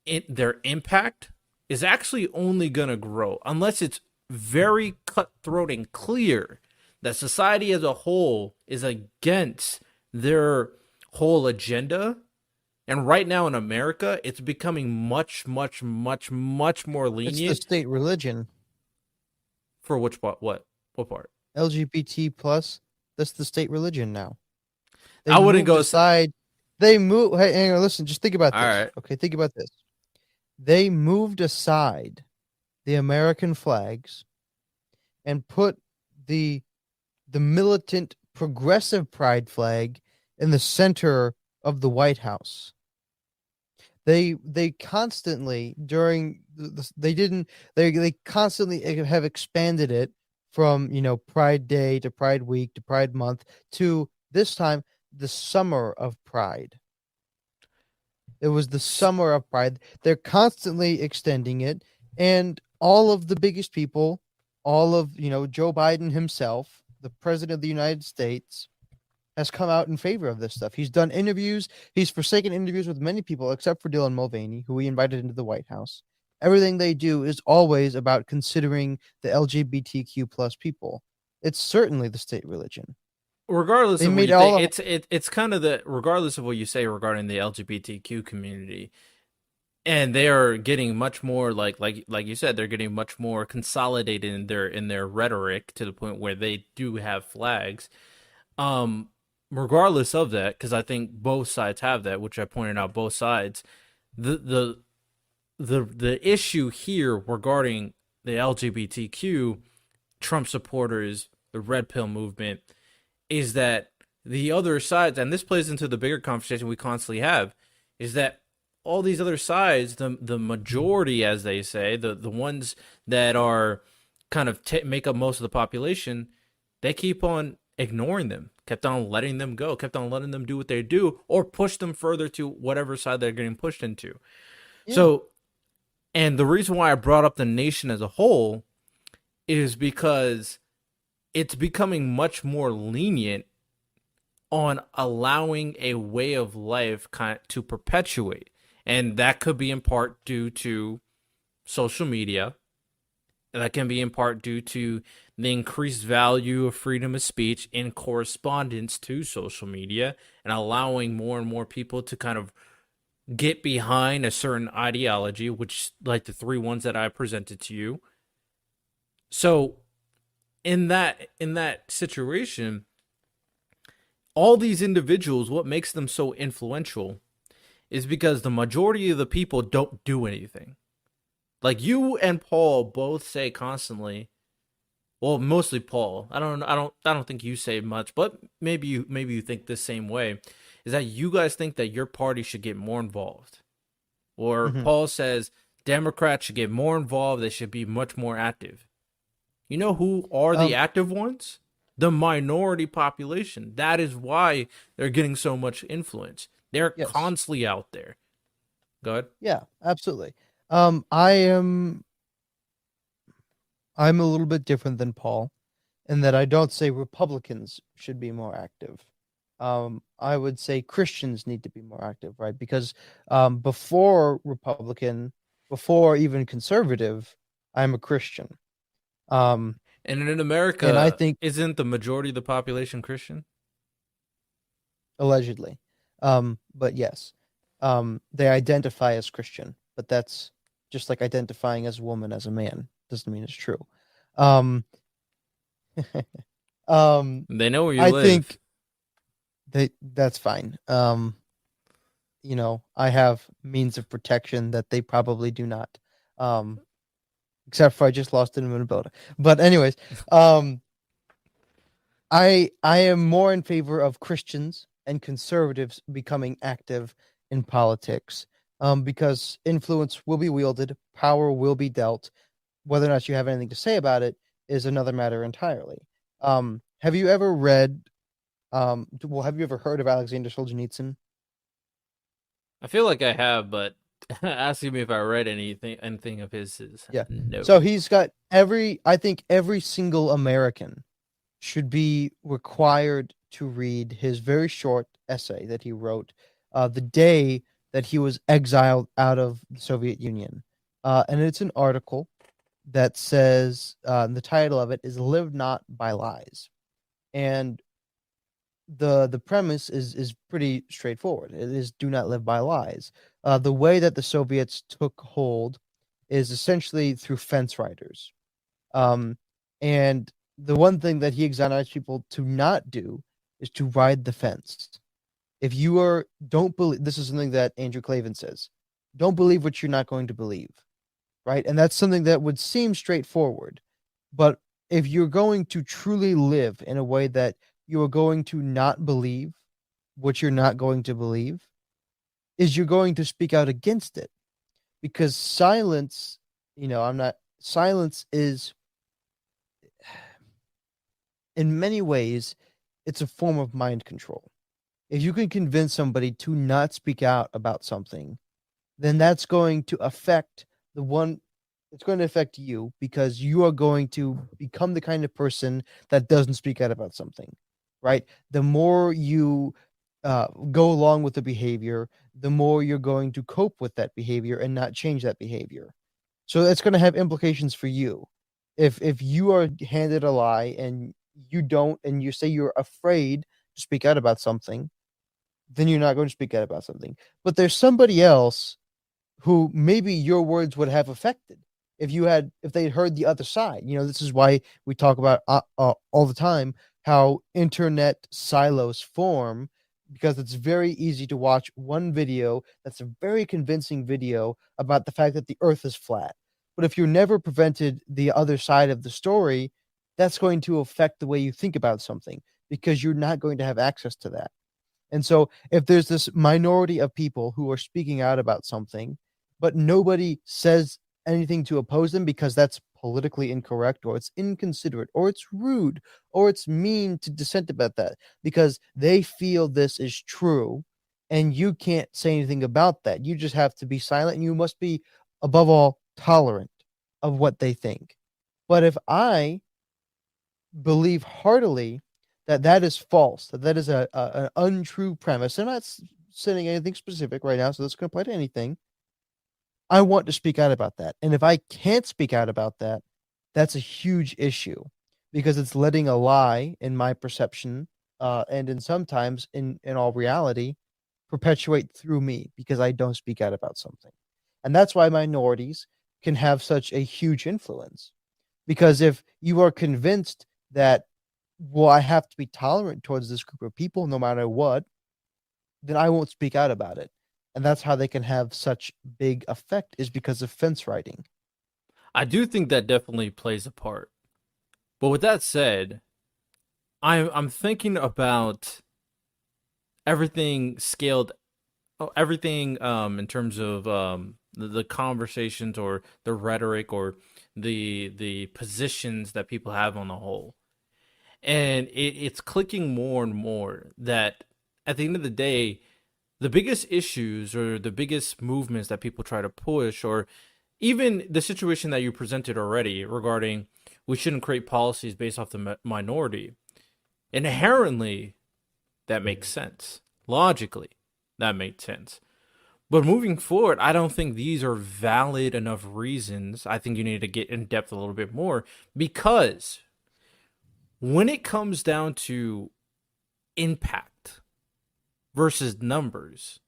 impact is actually only going to grow unless it's very cutthroat and clear that society as a whole is against their whole agenda. And right now in America, it's becoming much, much, much, much more It's the lenient. state religion. For which part? What part? LGBT plus, that's the state religion now. They I wouldn't moved go. aside. They moved. Hey, hang on, listen. Just think about All this. right. Okay, think about this. They moved aside the American flags and put the the militant progressive pride flag in the center of the White House. They constantly during they didn't they constantly have expanded it from Pride Day to Pride Week to Pride Month to this time the summer of Pride. It was the summer of Pride. They're constantly extending it, and all of the biggest people, all of Joe Biden himself, the president of the United States, has come out in favor of this stuff. He's done interviews. He's forsaken interviews with many people, except for Dylan Mulvaney, who he invited into the White House. Everything they do is always about considering the LGBTQ plus people. It's certainly the state religion. Regardless They of what made you think, all of it's kind of the regardless of what you say regarding the LGBTQ community, and they are getting much more like you said, they're getting much more consolidated in their rhetoric to the point where they do have flags. Um, regardless of that, because I think both sides have that, which I pointed out both sides. The the issue here regarding the LGBTQ Trump supporters, the red pill movement, is that the other sides, and this plays into the bigger conversation we constantly have, is that all these other sides, the majority, as they say, the ones that are kind of make up most of the population, they keep on ignoring them, kept on letting them go, kept on letting them do what they do, or push them further to whatever side they're getting pushed into. Yeah. So, and the reason why I brought up the nation as a whole is because it's becoming much more lenient on allowing a way of life to perpetuate. And that could be in part due to social media. That can be in part due to the increased value of freedom of speech in correspondence to social media and allowing more and more people to kind of get behind a certain ideology, which, like the three ones that I presented to you. So in that situation, all these individuals, what makes them so influential is because the majority of the people don't do anything. Like you and Paul both say constantly, well, mostly Paul. I don't think you say much, but maybe you think the same way. Is that you guys think that your party should get more involved? Or Hmm. Paul says Democrats should get more involved, they should be much more active. You know who are the Um, active ones? The minority population. That is why they're getting so much influence. They're yes. constantly out there. Go ahead. Yeah, absolutely. Um, I am I'm a little bit different than Paul in that I don't say Republicans should be more active. I would say Christians need to be more active, right? Because before Republican, before even conservative, I'm a Christian. Um, And in and I America, think isn't the majority of the population Christian? allegedly, but yes, they identify as Christian, but that's just like identifying as a woman as a man. Doesn't mean it's true. Um, um, They know where you I live. think that's fine. I have means of protection that they probably do not. Um, except for I just lost it in Minnesota. But anyways, um, I am more in favor of Christians and conservatives becoming active in politics. Because influence will be wielded, power will be dealt. Whether or not you have anything to say about it is another matter entirely. Have you ever read? Well, have you ever heard of Alexander Solzhenitsyn? I feel like I have, but asking me if I read anything of his is Yeah. So no. he's got I think every single American should be required to read his very short essay that he wrote the day that he was exiled out of the Soviet Union. And it's an article that says the title of it is Live Not by Lies. And the premise is pretty straightforward. It is do not live by lies. The way that the Soviets took hold is essentially through fence riders. Um, and the one thing that he exonerates people to not do is to ride the fence. If you are don't believe this is something that Andrew Clavin says, don't believe what you're not going to believe, right? And that's something that would seem straightforward, but if you're going to truly live in a way that you are going to not believe what you're not going to believe, is you're going to speak out against it because silence, I'm not silence is in many ways it's a form of mind control. If you can convince somebody to not speak out about something, then that's going to affect the one it's going to affect you because you are going to become the kind of person that doesn't speak out about something, right? The more you go along with the behavior, the more you're going to cope with that behavior and not change that behavior. So that's going to have implications for you. If you are handed a lie and you don't, and you say you're afraid to speak out about something, then you're not going to speak out about something. But there's somebody else who maybe your words would have affected if they had heard the other side. This is why we talk about all the time how internet silos form, because it's very easy to watch one video that's a very convincing video about the fact that the earth is flat. But if you're never prevented the other side of the story, that's going to affect the way you think about something because you're not going to have access to that. And so if there's this minority of people who are speaking out about something, but nobody says anything to oppose them because that's politically incorrect or it's inconsiderate or it's rude or it's mean to dissent about that because they feel this is true and you can't say anything about that. You just have to be silent and you must be, above all, tolerant of what they think. But if I believe heartily that that is false, that that is an untrue premise. I'm not saying anything specific right now, so this can apply to anything. I want to speak out about that. And if I can't speak out about that, that's a huge issue because it's letting a lie in my perception, and in sometimes in all reality, perpetuate through me because I don't speak out about something. And that's why minorities can have such a huge influence. Because if you are convinced that, well, I have to be tolerant towards this group of people no matter what, then I won't speak out about it. And that's how they can have such big effect, is because of fence riding. I do think that definitely plays a part. But with that said, I'm thinking about everything scaled, everything in terms of the conversations or the rhetoric or the positions that people have on the whole. And it's clicking more and more that at the end of the day, the biggest issues or the biggest movements that people try to push, or even the situation that you presented already regarding we shouldn't create policies based off the minority, inherently that makes sense. Logically, that makes sense. But moving forward, I don't think these are valid enough reasons. I think you need to get in depth a little bit more because when it comes down to impact versus numbers,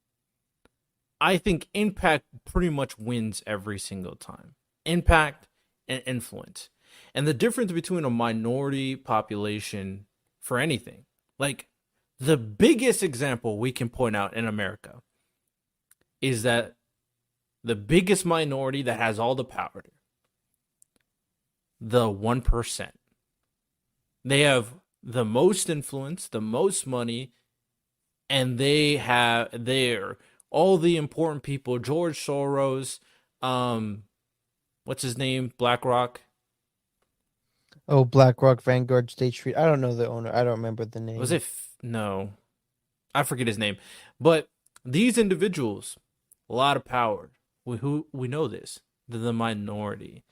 I think impact pretty much wins every single time. Impact and influence. And the difference between a minority population for anything, like the biggest example we can point out in America is that the biggest minority that has all the power, the 1%, they have the most influence, the most money, and they're all the important people. George Soros, what's his name? BlackRock. Oh, BlackRock, Vanguard, State Street. I don't know the owner. I don't remember the name. Was it? No, I forget his name. But these individuals, a lot of power. We know this. They're the minority.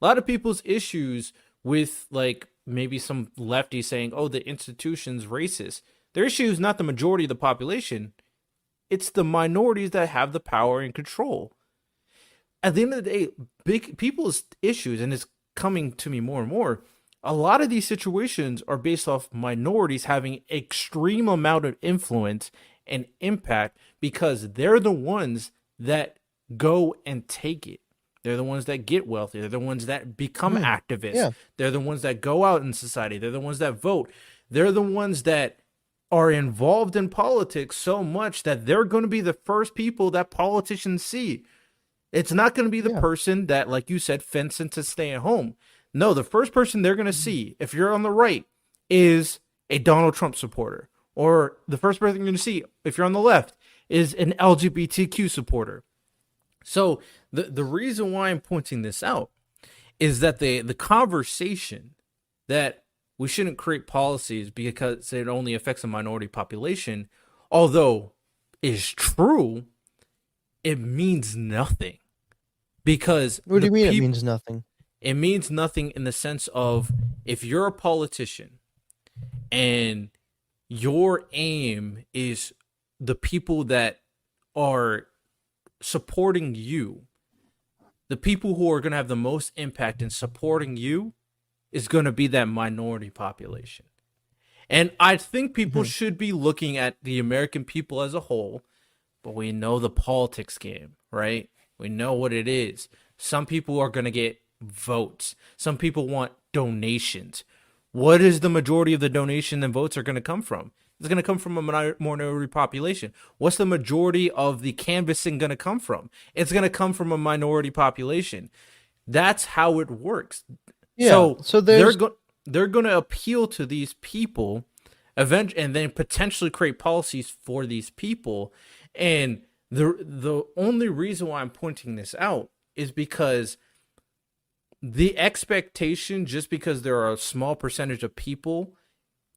A lot of people's issues with like maybe some lefties saying, "Oh, the institution's racist." Their issue is not the majority of the population. It's the minorities that have the power and control. At the end of the day, big people's issues, and it's coming to me more and more, a lot of these situations are based off minorities having extreme amount of influence and impact because they're the ones that go and take it. They're the ones that get wealthy. They're the ones that become activists. Yeah. They're the ones that go out in society. They're the ones that vote. They're the ones that are involved in politics so much that they're going to be the first people that politicians see. It's not going to be the person that, like you said, fencing to stay at home. No, the first person they're going to see, if you're on the right, is a Donald Trump supporter. Or the first person you're going to see, if you're on the left, is an LGBTQ supporter. So the reason why I'm pointing this out is that the conversation that we shouldn't create policies because it only affects a minority population, although is true, it means nothing. Because What do you mean it means nothing? It means nothing in the sense of if you're a politician and your aim is the people that are supporting you, the people who are going to have the most impact in supporting you is going to be that minority population. And I think people should be looking at the American people as a whole, but we know the politics game, right? We know what it is. Some people are going to get votes. Some people want donations. What is the majority of the donation and votes are going to come from? It's going to come from a minority population. What's the majority of the canvassing going to come from? It's going to come from a minority population. That's how it works. Yeah. So So there's they're going to appeal to these people, and then potentially create policies for these people. And the only reason why I'm pointing this out is because the expectation, just because there are a small percentage of people,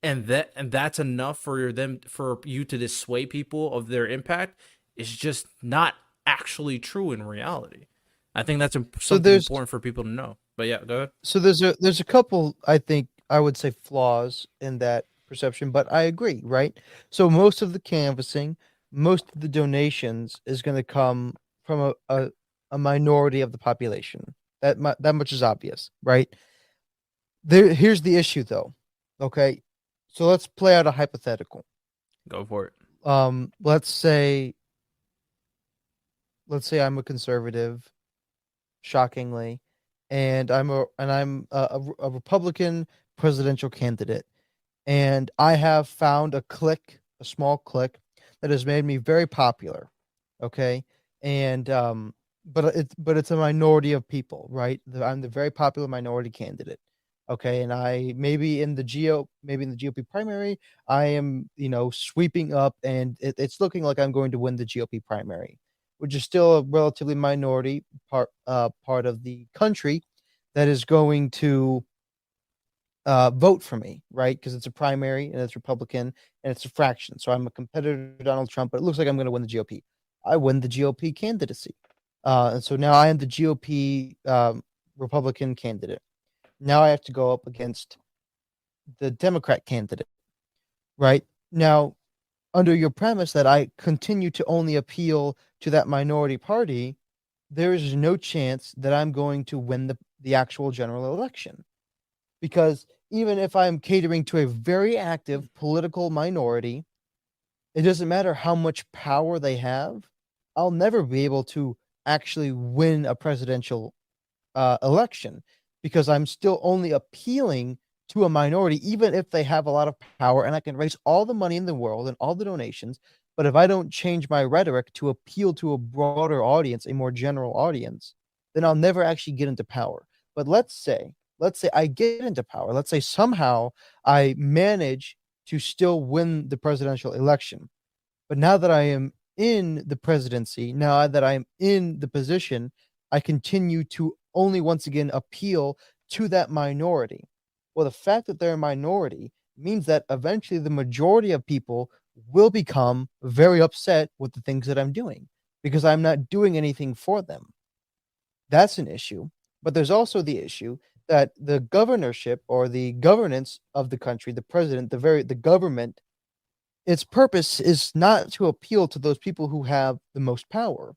and that's enough for you to dissuade people of their impact, is just not actually true in reality. I think that's so something there's important for people to know. But yeah, go ahead. so there's a couple, I think I would say, flaws in that perception, but I agree, right? So most of the canvassing, most of the donations is going to come from a minority of the population. That much is obvious, right? Here's the issue though. Okay. So let's play out a hypothetical. Go for it. Um let's say let's say I'm a conservative, shockingly, and I'm a Republican presidential candidate, and I have found a small clique that has made me very popular. Okay, and but it's a minority of people, right? I'm the very popular minority candidate. Okay, and maybe in the GOP primary, I am sweeping up, and it's looking like I'm going to win the GOP primary, which is still a relatively minority part of the country that is going to vote for me, right? Because it's a primary and it's Republican and it's a fraction. So I'm a competitor to Donald Trump, but it looks like I'm going to win the GOP. I win the GOP candidacy. And so now I am the GOP Republican candidate. Now I have to go up against the Democrat candidate, right? Now, under your premise that I continue to only appeal to that minority party, there is no chance that I'm going to win the actual general election. Because even if I'm catering to a very active political minority, it doesn't matter how much power they have, I'll never be able to actually win a presidential election because I'm still only appealing to a minority, even if they have a lot of power and I can raise all the money in the world and all the donations. But if I don't change my rhetoric to appeal to a broader audience, a more general audience, then I'll never actually get into power. But let's say I get into power. Let's say somehow I manage to still win the presidential election. But now that I am in the presidency, now that I am in the position, I continue to only once again appeal to that minority. Well, the fact that they're a minority means that eventually the majority of people will become very upset with the things that I'm doing because I'm not doing anything for them. That's an issue. But there's also the issue that the governorship or the governance of the country, the president, the government, its purpose is not to appeal to those people who have the most power.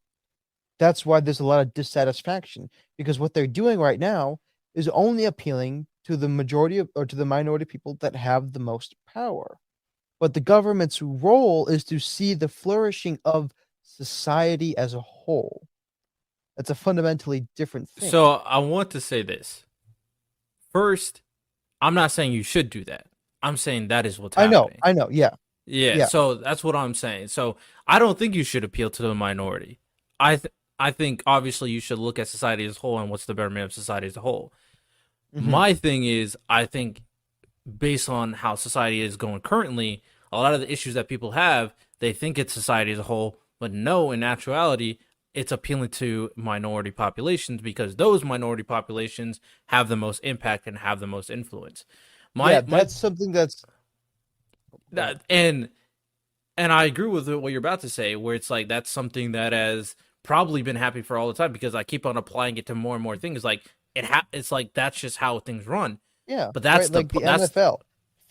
That's why there's a lot of dissatisfaction because what they're doing right now is only appealing to the majority of, or to the minority people that have the most power. But the government's role is to see the flourishing of society as a whole. That's a fundamentally different thing. So I want to say this. First, I'm not saying you should do that. I'm saying that is what's happening. I know, yeah, Yeah, yeah. so that's what I'm saying. So I don't think you should appeal to the minority. I think obviously you should look at society as a whole and what's the betterment of society as a whole. Hmm. My thing is, I think based on how society is going currently, a lot of the issues that people have, they think it's society as a whole, but no, in actuality, it's appealing to minority populations because those minority populations have the most impact and have the most influence. Yeah, My that's something that's go ahead. that and I agree with what you're about to say, where it's like that's something that has probably been happening for all the time because I keep on applying it to more and more things. Like it's like that's just how things run. Yeah, But right. Like the NFL,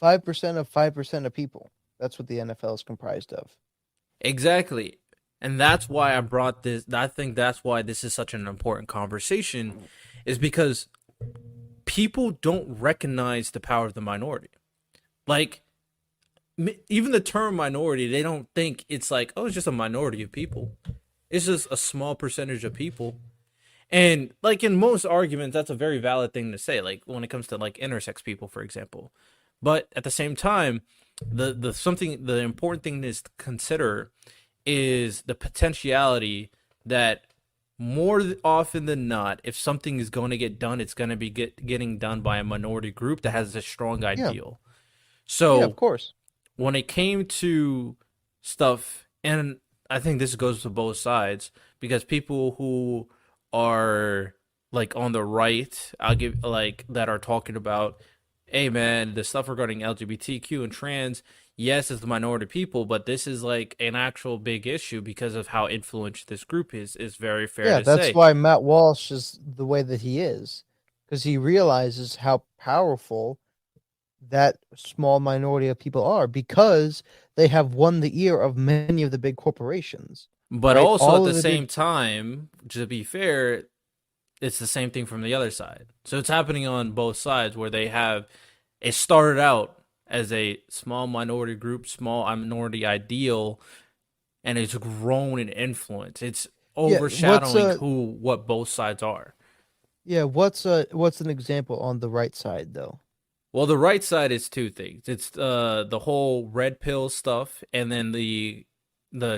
5% of 5% of people. That's what the NFL is comprised of. exactly, and that's why I brought this. I think that's why this is such an important conversation, is because people don't recognize the power of the minority. Like even the term minority, they don't think it's like, oh, it's just a minority of people. It's just a small percentage of people. And like in most arguments, that's a very valid thing to say. Like when it comes to like intersex people, for example. But at the same time, the important thing is to consider is the potentiality that more often than not, if something is going to get done, it's going to be getting done by a minority group that has a strong Yeah, ideal. yeah, of So course. when it came to stuff, and I think this goes to both sides because people who are like on the right, I'll give like that are talking about, hey man, the stuff regarding LGBTQ and trans, yes, it's the minority people, but this is like an actual big issue because of how influential this group is very fair Yeah, to that's say. why Matt Walsh is the way that he is, because he realizes how powerful that small minority of people are because they have won the ear of many of the big corporations, But right? also at All the of the same big, time, to be fair, it's the same thing from the other side. So it's happening on both sides where they have it started out as a small minority group, small minority ideal, and it's grown in influence. It's yeah. overshadowing what both sides are. What's an example on the right side though? Well, the right side is two things. It's the whole red pill stuff, and then the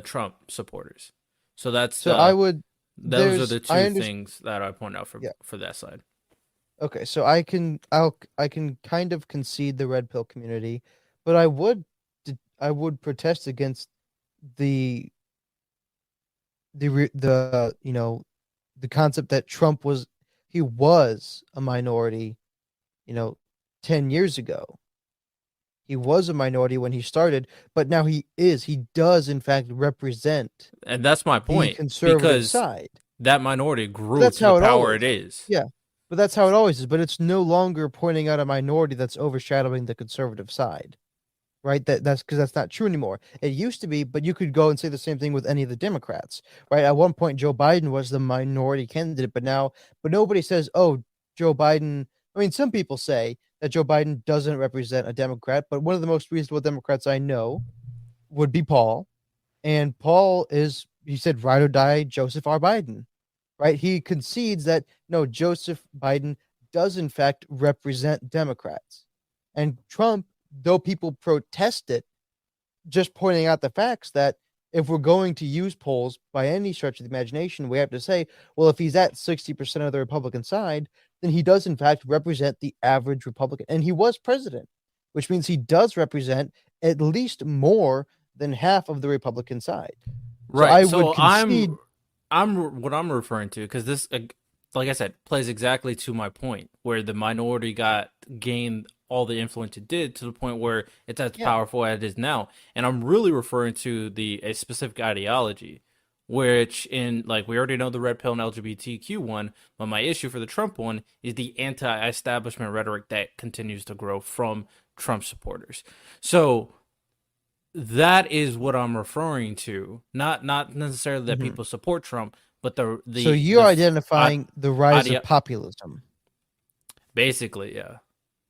Trump supporters. So that's So I the would those are the I two understand. things that I point out Yeah. for that side. Okay, so I can kind of concede the red pill community, but I would protest against the the concept that he was a minority, you know, 10 years ago. He was a minority when he started, but now he does in fact represent And that's my the point conservative because side. that minority But grew that's to the how it power it always. is. Yeah. But that's how it always is, but it's no longer pointing out a minority that's overshadowing the conservative side. Right? That's because that's not true anymore. It used to be, but you could go and say the same thing with any of the Democrats, right? At one point, Joe Biden was the minority candidate, but nobody says, "Oh, Joe Biden." I mean, some people say that Joe Biden doesn't represent a Democrat, but one of the most reasonable Democrats I know would be Paul, and Paul is he said ride or die Joseph R. Biden, right? He concedes that no, Joseph Biden does in fact represent Democrats. And Trump, though people protest it, just pointing out the facts that if we're going to use polls by any stretch of the imagination, we have to say, well, if he's at 60% of the Republican side, then he does in fact represent the average Republican. And he was president, which means he does represent at least more than half of the Republican side. So Right. I would So concede. I'm what I'm referring to because this, like I said, plays exactly to my point where the minority got gained all the influence it did to the point where it's as Yeah. powerful as it is now. And I'm really referring to the a specific ideology, which in like we already know the red pill and LGBTQ one, but my issue for the Trump one is the anti-establishment rhetoric that continues to grow from Trump supporters. So that is what I'm referring to. Not necessarily that Mhm. people support Trump, but So you're I, identifying the rise of idea populism. basically, yeah.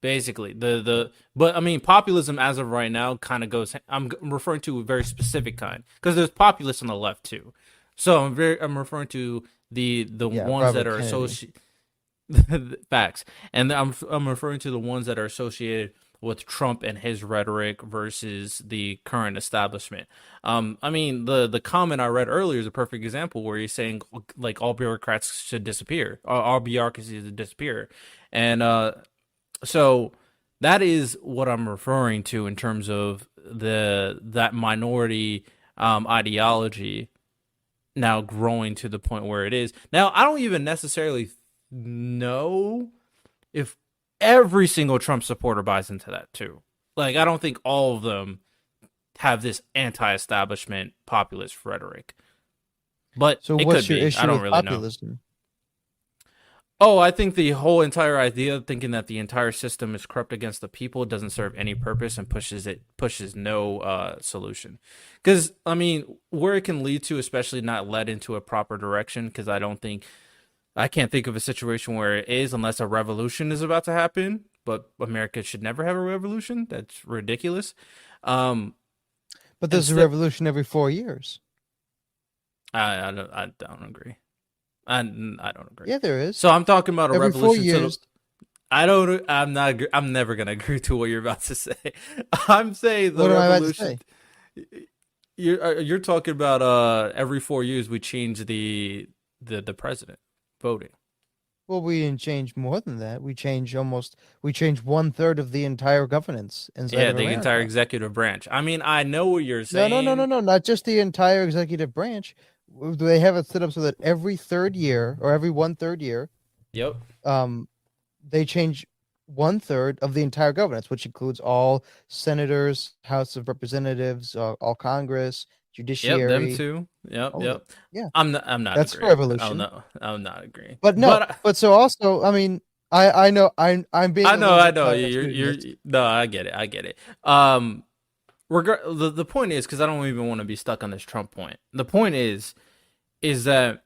Basically, but I mean populism as of right now kind of goes I'm referring to a very specific kind because there's populists on the left too. So I'm referring to the Yeah, ones that Robert are Kennedy. associated facts. And I'm referring to the ones that are associated with Trump and his rhetoric versus the current establishment. I mean the comment I read earlier is a perfect example where he's saying like all bureaucrats should disappear, all bureaucracy should disappear, and so that is what I'm referring to in terms of that minority ideology now growing to the point where it is. Now, I don't even necessarily know if every single Trump supporter buys into that too. Like, I don't think all of them have this anti-establishment populist rhetoric, but So it could what's your be. I issue don't with really know. populism? Oh, I think the whole entire idea of thinking that the entire system is corrupt against the people doesn't serve any purpose and pushes no solution. Because I mean, where it can lead to, especially not led into a proper direction. Because I can't think of a situation where it is unless a revolution is about to happen. But America should never have a revolution. That's ridiculous. Um, But there's a instead, revolution every 4 years. I don't agree. I don't agree. Yeah, there is. So I'm talking about a Every four revolution to the. years. I don't. I'm not. I'm never gonna agree to what you're about to say. I'm saying the What am I about to revolution. say? You're talking about every 4 years we change the president voting. Well, we didn't change more than that. We changed one third of the entire governance inside Yeah, of the entire America. executive branch. I mean, I know what you're No, no, no, no, saying. no, not just the entire executive branch. They have it set up so that every third year or every one third year, Yep. um, they change one third of the entire governance, which includes all senators, House of Representatives, all Congress, Yep. Them judiciary, too. Yep. all of it. Yep. Yeah, I'm not that's a agreeing. Oh revolution. no. I'm not agreeing. But no, But but so also, I mean, I know I'm being I a know. little I bit know. biased You're. doing You're. this. No. I get it. I get it. The point is, because I don't even want to be stuck on this Trump point. The point is that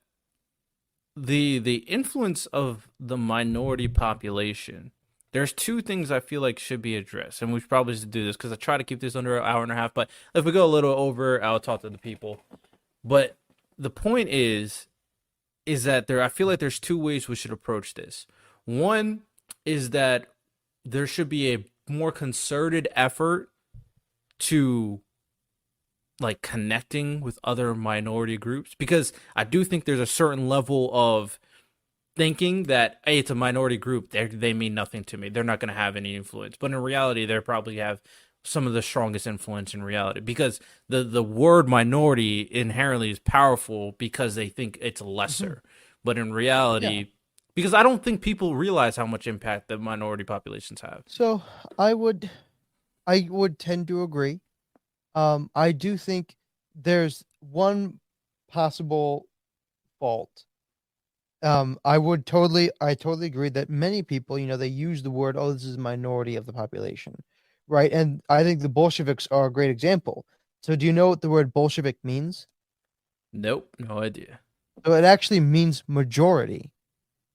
the influence of the minority population. There's two things I feel like should be addressed, and we probably should do this because I try to keep this under an hour and a half. But if we go a little over, I'll talk to the people. But the point is that I feel like there's two ways we should approach this. One is that there should be a more concerted effort to like connecting with other minority groups, because I do think there's a certain level of thinking that, hey, it's a minority group, they mean nothing to me, they're not going to have any influence, but in reality they probably have some of the strongest influence in reality, because the word minority inherently is powerful because they think it's Mhm. lesser, but in Yeah. reality, because I don't think people realize how much impact the minority populations have. So I would I would tend to agree. I do think there's one possible fault. I totally agree that many people, they use the word, oh, this is a minority of the population, right? And I think the Bolsheviks are a great example. So do you know what the word Bolshevik means? Nope, no idea. So it actually means majority.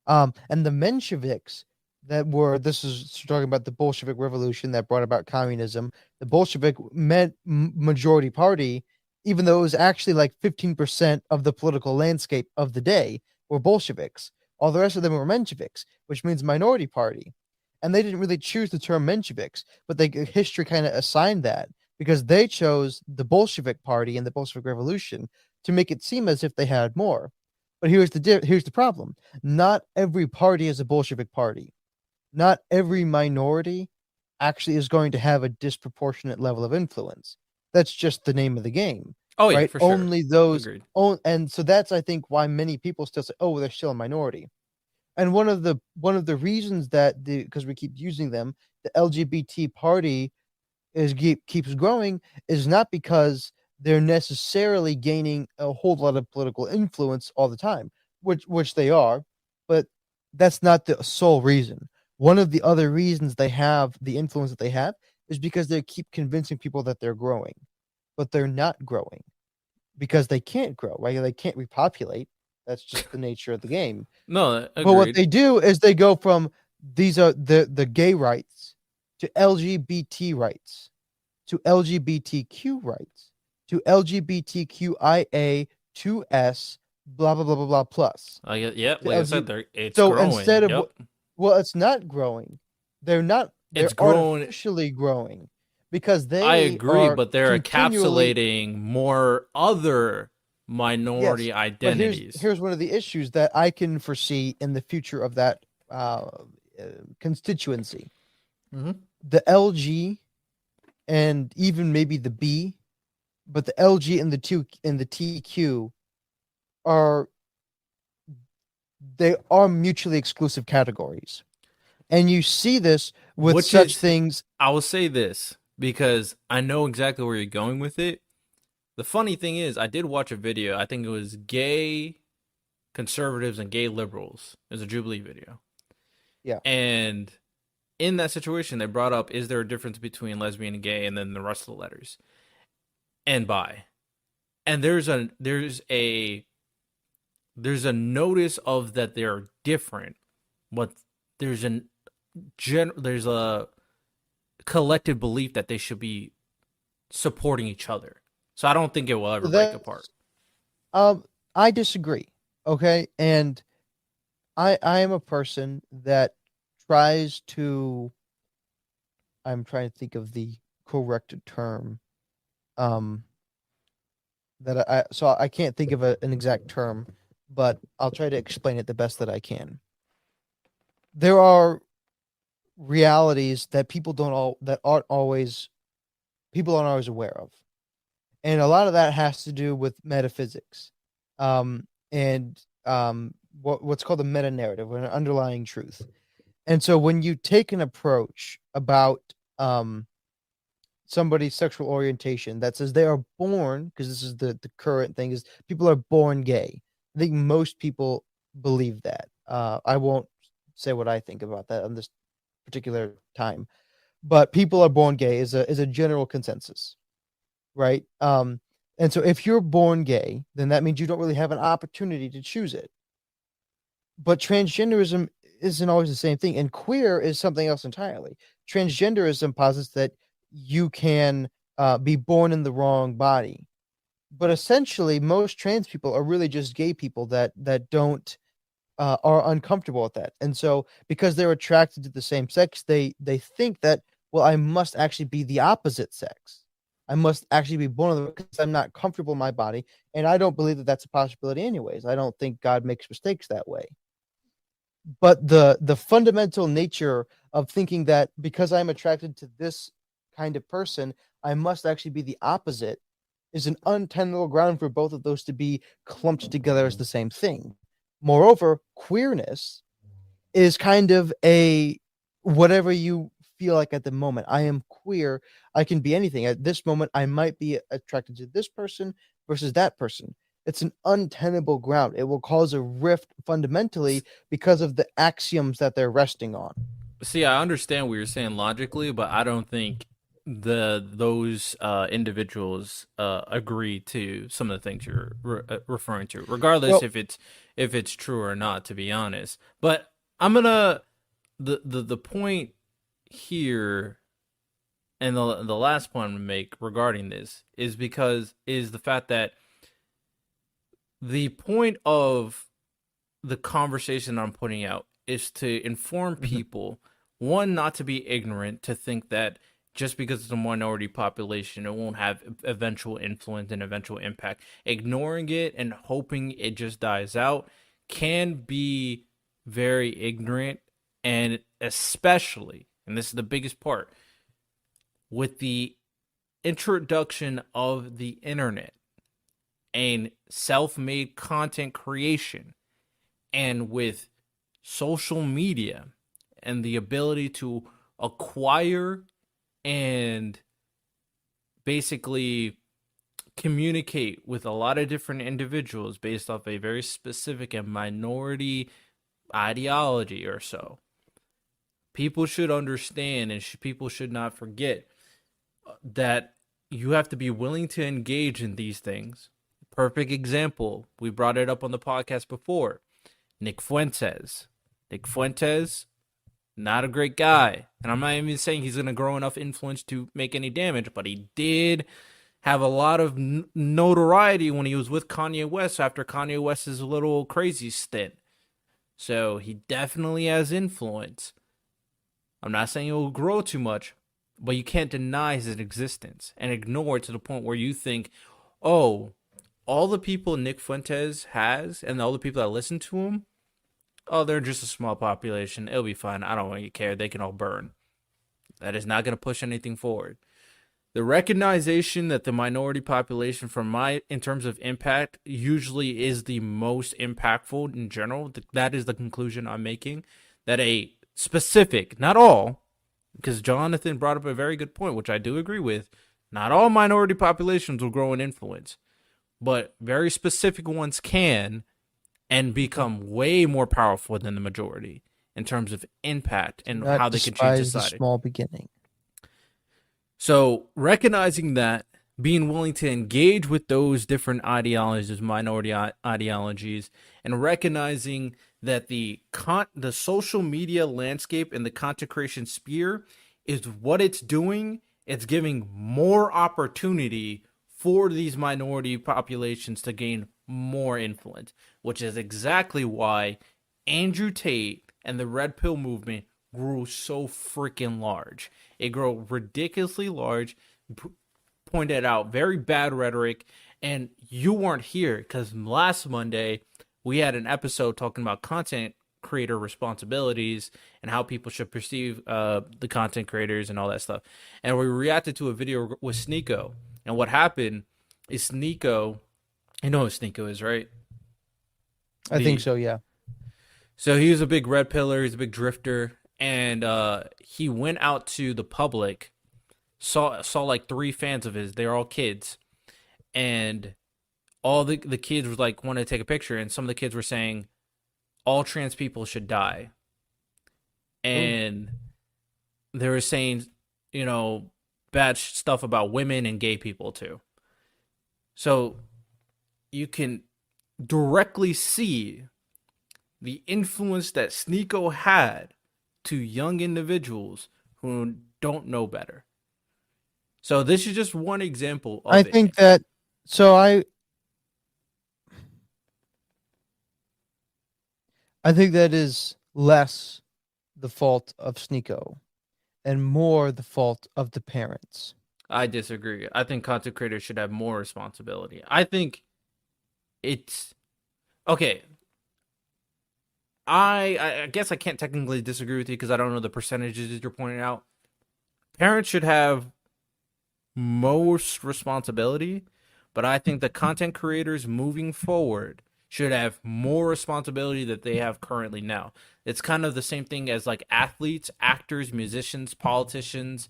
And the Mensheviks this is talking about the Bolshevik Revolution that brought about communism. The Bolshevik meant majority party, even though it was actually like 15% of the political landscape of the day were Bolsheviks. All the rest of them were Mensheviks, which means minority party. And they didn't really choose the term Mensheviks, but history kind of assigned that because they chose the Bolshevik party and the Bolshevik Revolution to make it seem as if they had more. But here's the problem. Not every party is a Bolshevik party. Not every minority actually is going to have a disproportionate level of influence. That's just the name of the game, Oh yeah, right? for sure. Only those Agreed. and so that's I think why many people still say, "Oh, they're still a minority." And one of the reasons that because we keep using them, the LGBT party keeps growing is not because they're necessarily gaining a whole lot of political influence all the time, which they are, but that's not the sole reason. One of the other reasons they have the influence that they have is because they keep convincing people that they're growing, but they're not growing because they can't grow, right? They can't repopulate. That's just the nature of the game. No, But what agreed. they do is they go from these are the gay rights to LGBT rights to LGBTQ rights to LGBTQIA2S blah blah blah blah blah plus Yeah, to like I LG. said, it's So growing. instead of Yep, well, it's not growing. They're not. it's They're grown. artificially growing because I they agree, are but they're continually encapsulating more other yes. minority But here's identities. here's one of the issues that I can foresee in the future of that constituency. Hmm. The LG and even maybe the B, but the LG and the TQ are they are mutually exclusive categories. And you see this with Which such is, things. I will say this because I know exactly where you're going with it. The funny thing is, I did watch a video. I think it was gay conservatives and gay liberals. It was a Jubilee video. Yeah. And in that situation, they brought up, is there a difference between lesbian and gay, and then the rest of the letters, and bi. And there's a notice of that they're different, but there's an there's a collective belief that they should be supporting each other. So I don't think it will ever So break apart. that's I disagree. Okay, and I am a person that tries to. I'm trying to think of the correct term. Um, that so I can't think of an exact term, but I'll try to explain it the best that I can. There are realities that people aren't always aware of, and a lot of that has to do with metaphysics, and what's called a meta narrative, or an underlying truth. And so when you take an approach about um somebody's sexual orientation that says they are born, because this is the current thing, is people are born gay. I think most people believe that. I won't say what I think about that on this particular time, but people are born gay is a general consensus, right? And so if you're born gay, then that means you don't really have an opportunity to choose it. But transgenderism isn't always the same thing, and queer is something else entirely. Transgenderism posits that you can be born in the wrong body, but essentially most trans people are really just gay people that don't are uncomfortable with that. And so because they're attracted to the same sex, they think that, well, I must actually be the opposite sex. I must actually be born of the, because I'm not comfortable in my body, and I don't believe that that's a possibility anyways. I don't think God makes mistakes that way. But the fundamental nature of thinking that because I'm attracted to this kind of person, I must actually be the opposite is an untenable ground for both of those to be clumped together as the same thing. Moreover, queerness is kind of a whatever you feel like at the moment. I am queer. I can be anything. At this moment, I might be attracted to this person versus that person. It's an untenable ground. It will cause a rift fundamentally because of the axioms that they're resting on. See, I understand what you're saying logically, but I don't think those individuals agree to some of the things you're referring to, regardless Well, if it's true or not. To be honest, but I'm gonna the point here, and the last point I'm gonna make regarding this is the fact that the point of the conversation I'm putting out is to inform mhm. people, one, not to be ignorant, to think that just because it's a minority population, it won't have eventual influence and eventual impact. Ignoring it and hoping it just dies out can be very ignorant, and especially, and this is the biggest part, with the introduction of the internet and self-made content creation, and with social media and the ability to acquire and basically communicate with a lot of different individuals based off a very specific and minority ideology or so. People should understand, and people should not forget that you have to be willing to engage in these things. Perfect example, we brought it up on the podcast before. Nick Fuentes. Nick Fuentes, not a great guy. And I'm not even saying he's going to grow enough influence to make any damage, but he did have a lot of notoriety when he was with Kanye West after Kanye West's little crazy stint. So he definitely has influence. I'm not saying it will grow too much, but you can't deny his existence and ignore it to the point where you think, oh, all the people Nick Fuentes has and all the people that listen to him, oh, they're just a small population. It'll be fine. I don't really care. They can all burn. That is not going to push anything forward. The recognition that the minority population, in terms of impact, usually is the most impactful in general. That is the conclusion I'm making. That a specific, not all, because Jonathan brought up a very good point, which I do agree with. Not all minority populations will grow in influence, but very specific ones can, and become way more powerful than the majority in terms of impact Do and not how they can change despise the society. small beginning. So recognizing that, being willing to engage with those different ideologies, minority ideologies, and recognizing that the social media landscape and the content creation sphere is what it's doing. It's giving more opportunity for these minority populations to gain more influence, which is exactly why Andrew Tate and the Red Pill movement grew so freaking large. It grew ridiculously large, pointed out very bad rhetoric, and you weren't here because last Monday we had an episode talking about content creator responsibilities and how people should perceive the content creators and all that stuff. And we reacted to a video with Sneeko. And what happened is Sneeko, you know who Sneeko is, right? I think so, yeah. So he was a big red pillar, he's a big drifter, and he went out to the public, saw like 3 fans of his, they're all kids, and all the kids was like wanted to take a picture, and some of the kids were saying all trans people should die. And they were saying, bad stuff about women and gay people too. So you can directly see the influence that Sneeko had to young individuals who don't know better. So this is just one example of it. I think that, I think that is less the fault of Sneeko and more the fault of the parents. I disagree. I think content creators should have more responsibility. I think it's okay. I guess I can't technically disagree with you because I don't know the percentages that you're pointing out. Parents should have most responsibility, but I think the content creators moving forward should have more responsibility that they have currently now. It's kind of the same thing as like athletes, actors, musicians, politicians.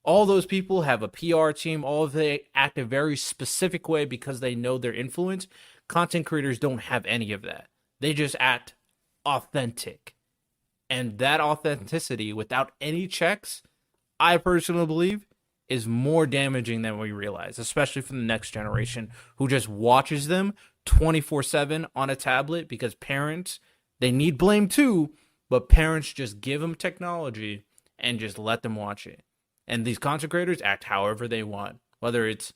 All those people have a PR team. All of they act a very specific way because they know their influence. Content creators don't have any of that. They just act authentic. And that authenticity without any checks, I personally believe, is more damaging than we realize, especially for the next generation who just watches them 24/7 on a tablet because parents, they need blame too, but parents just give them technology and just let them watch it. And these content creators act however they want, whether it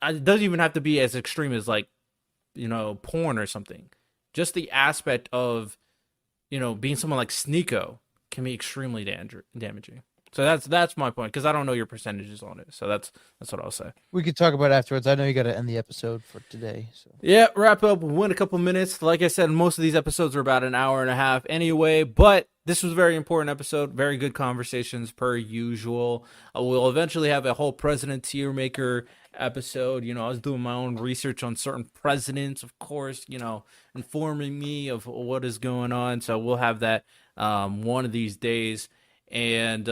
doesn't even have to be as extreme as like, porn or something. Just the aspect of, being someone like Sneeko can be extremely damaging. So that's my point, because I don't know your percentages on it. So that's what I'll say. We could talk about it afterwards. I know you got to end the episode for today. So yeah, wrap up. We'll win a couple minutes. Like I said, most of these episodes are about an hour and a half anyway, but this was a very important episode. Very good conversations per usual. We'll eventually have a whole president tier maker episode. I was doing my own research on certain presidents, of course, informing me of what is going on. So we'll have that one of these days. And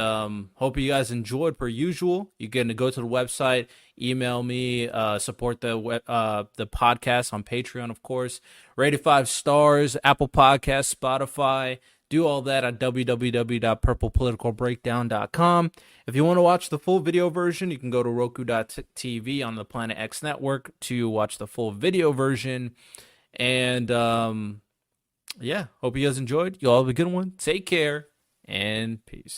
hope you guys enjoyed per usual. You can go to the website, email me, support the podcast on Patreon, of course. Rate it 5 stars, Apple Podcasts, Spotify. Do all that at www.purplepoliticalbreakdown.com. If you want to watch the full video version, you can go to roku.tv on the Planet X network to watch the full video version. And hope you guys enjoyed. You all have a good one. Take care and peace.